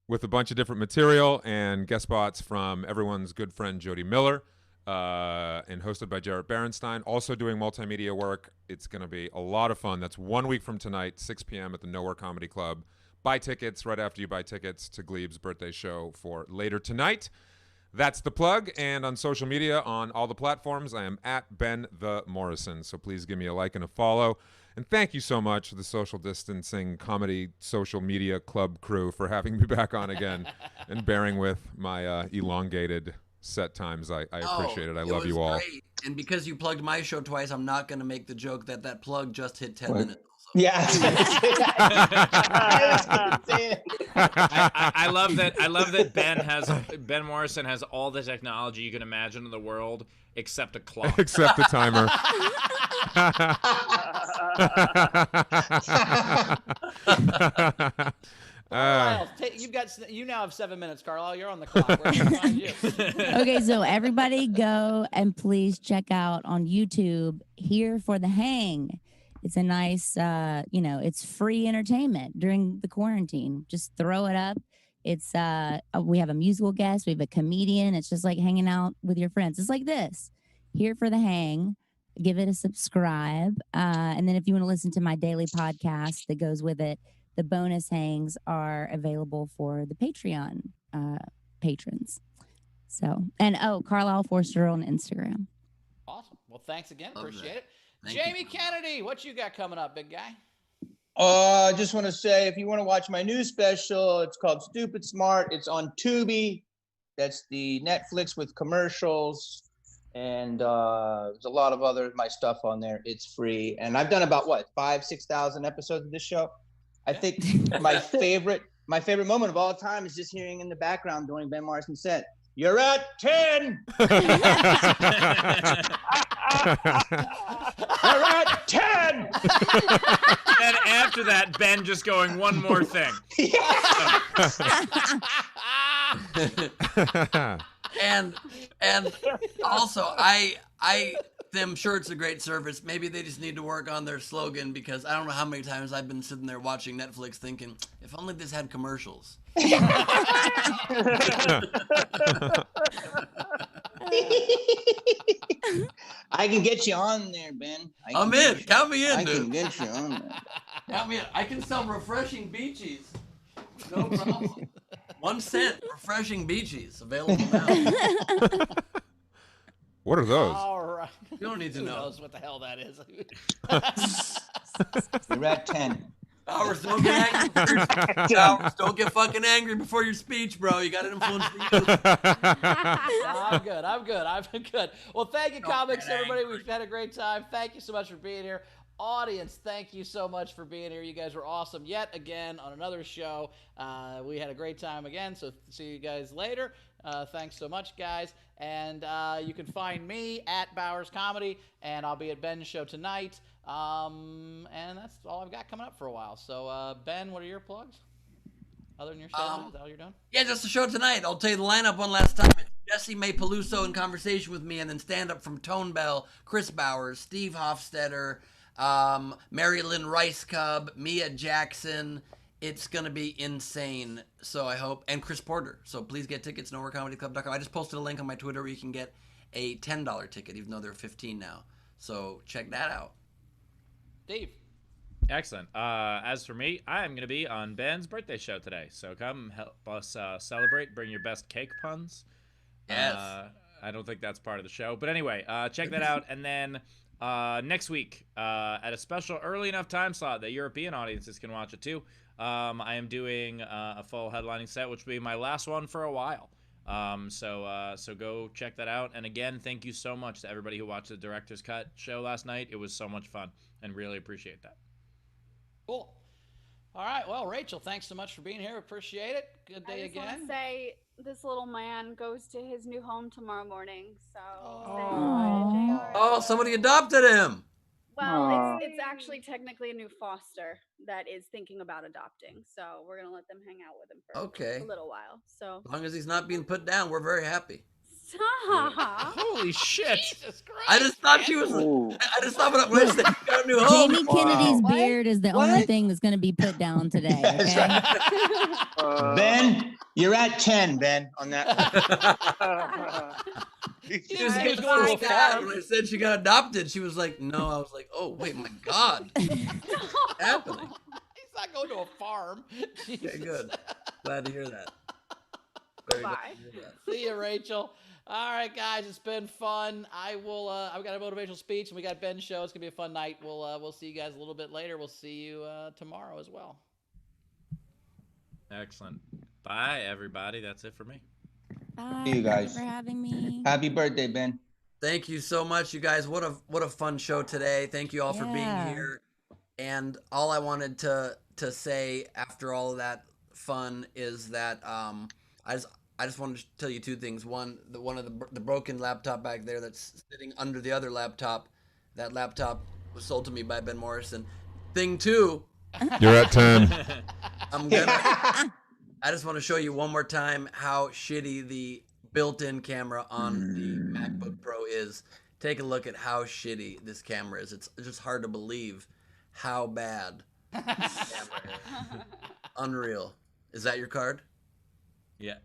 with a bunch of different material and guest spots from everyone's good friend Jody Miller, and hosted by Jarrett Berenstein, also doing multimedia work. It's going to be a lot of fun. That's 1 week from tonight, 6 p.m. at the Nowhere Comedy Club. Buy tickets right after you buy tickets to Glebe's birthday show for later tonight. That's the plug. And on social media, on all the platforms, I am at Ben the Morrison. So please give me a like and a follow. And thank you so much to the Social Distancing Comedy Social Media Club crew for having me back on again and bearing with my elongated set times. I appreciate it. I love you all. Great. And because you plugged my show twice, I'm not going to make the joke that plug just hit 10 minutes. Yeah. I love that Ben Morrison has all the technology you can imagine in the world except a clock. Except the timer. Carlisle, you now have 7 minutes, Carlisle. You're on the clock. Where can we find you? Okay, so everybody go and please check out on YouTube Here for the Hang. It's a nice, it's free entertainment during the quarantine. Just throw it up. It's we have a musical guest, we have a comedian. It's just like hanging out with your friends. It's like this. Here for the Hang. Give it a subscribe. And then if you want to listen to my daily podcast that goes with it, the bonus hangs are available for the Patreon patrons. So, and Carlisle Forrester on Instagram. Awesome. Well, thanks again. Love Appreciate that. it. Thank Jamie you. Kennedy, what you got coming up, big guy? I just want to say, if you want to watch my new special, it's called Stupid Smart. It's on Tubi. That's the Netflix with commercials. And there's a lot of my stuff on there. It's free. And I've done about 5,000-6,000 episodes of this show. I think my favorite moment of all time is just hearing in the background during Ben Morrison set, "You're at 10." You're at 10. And after that, Ben just going, one more thing. and also I am sure it's a great service. Maybe they just need to work on their slogan, because I don't know how many times I've been sitting there watching Netflix thinking, if only this had commercials. I can get you on there, Ben. I'm in. Count me in, I dude. can get you on there. Count me in. I can sell refreshing beachies. No problem. 1 cent refreshing beachies available now. What are those? All right. You don't need to Who know. knows what the hell that is? You're at 10. Bowers, don't get angry. Bowers, don't get fucking angry before your speech, bro. You got to influence the youth. I'm good. Well, thank you, comics, everybody. We've had a great time. Thank you so much for being here. Audience, thank you so much for being here. You guys were awesome yet again on another show. We had a great time again, so see you guys later. Thanks so much, guys. And you can find me at Bowers Comedy, and I'll be at Ben's show tonight. And that's all I've got coming up for a while. So, Ben, what are your plugs? Other than your show, is that all you're doing? Yeah, just the show tonight. I'll tell you the lineup one last time. It's Jesse May Peluso in conversation with me, and then stand-up from Tone Bell, Chris Bowers, Steve Hofstetter, Mary Lynn Rice Cub, Mia Jackson. It's going to be insane. So I hope, and Chris Porter. So please get tickets, nowherecomedyclub.com. I just posted a link on my Twitter where you can get a $10 ticket, even though they're $15 now. So check that out. Steve. Excellent. As for me, I'm going to be on Ben's birthday show today. So come help us celebrate. Bring your best cake puns. Yes. I don't think that's part of the show. But anyway, check that out. And then next week, at a special early enough time slot that European audiences can watch it too, I am doing a full headlining set, which will be my last one for a while. So go check that out. And again, thank you so much to everybody who watched the Director's Cut show last night. It was so much fun and really appreciate that. Cool. All right. Well, Rachel, thanks so much for being here. Appreciate it. Good day I just again. want to say this little man goes to his new home tomorrow morning. So Oh, somebody adopted him. well, it's actually technically a new foster that is thinking about adopting. So we're gonna let them hang out with him for Okay. a little while. So As long as he's not being put down, we're very happy. stop. Holy shit! Jesus Christ. I just thought she was. I just thought when I said she got a new home. Jamie Kennedy's What? beard is the only thing that's going to be put down today. That's Okay. Ben, you're at 10, Ben, on that. She was Hey, getting go to a freaked out farm. when I said she got adopted. She was like, "No." I was like, "Oh wait, my God, what's happening?" He's not going to a farm. Okay, Jesus. good. Glad to hear that. Very glad Bye. to hear that. See you, Rachel. All right, guys, it's been fun. I've got a motivational speech, and we got Ben's show. It's gonna be a fun night. We'll see you guys a little bit later. We'll see you tomorrow as well. Excellent. Bye, everybody. That's it for me. Bye. See you guys. Thank you for having me. Happy birthday, Ben. Thank you so much, you guys. What a fun show today. Thank you all for being Yeah. here. And all I wanted to say after all of that fun is that I just wanted to tell you two things. One, one of the broken laptop back there that's sitting under the other laptop. That laptop was sold to me by Ben Morrison. Thing two. You're at 10. I just want to show you one more time how shitty the built-in camera on the MacBook Pro is. Take a look at how shitty this camera is. It's just hard to believe how bad this camera is. Unreal. Is that your card? Yeah.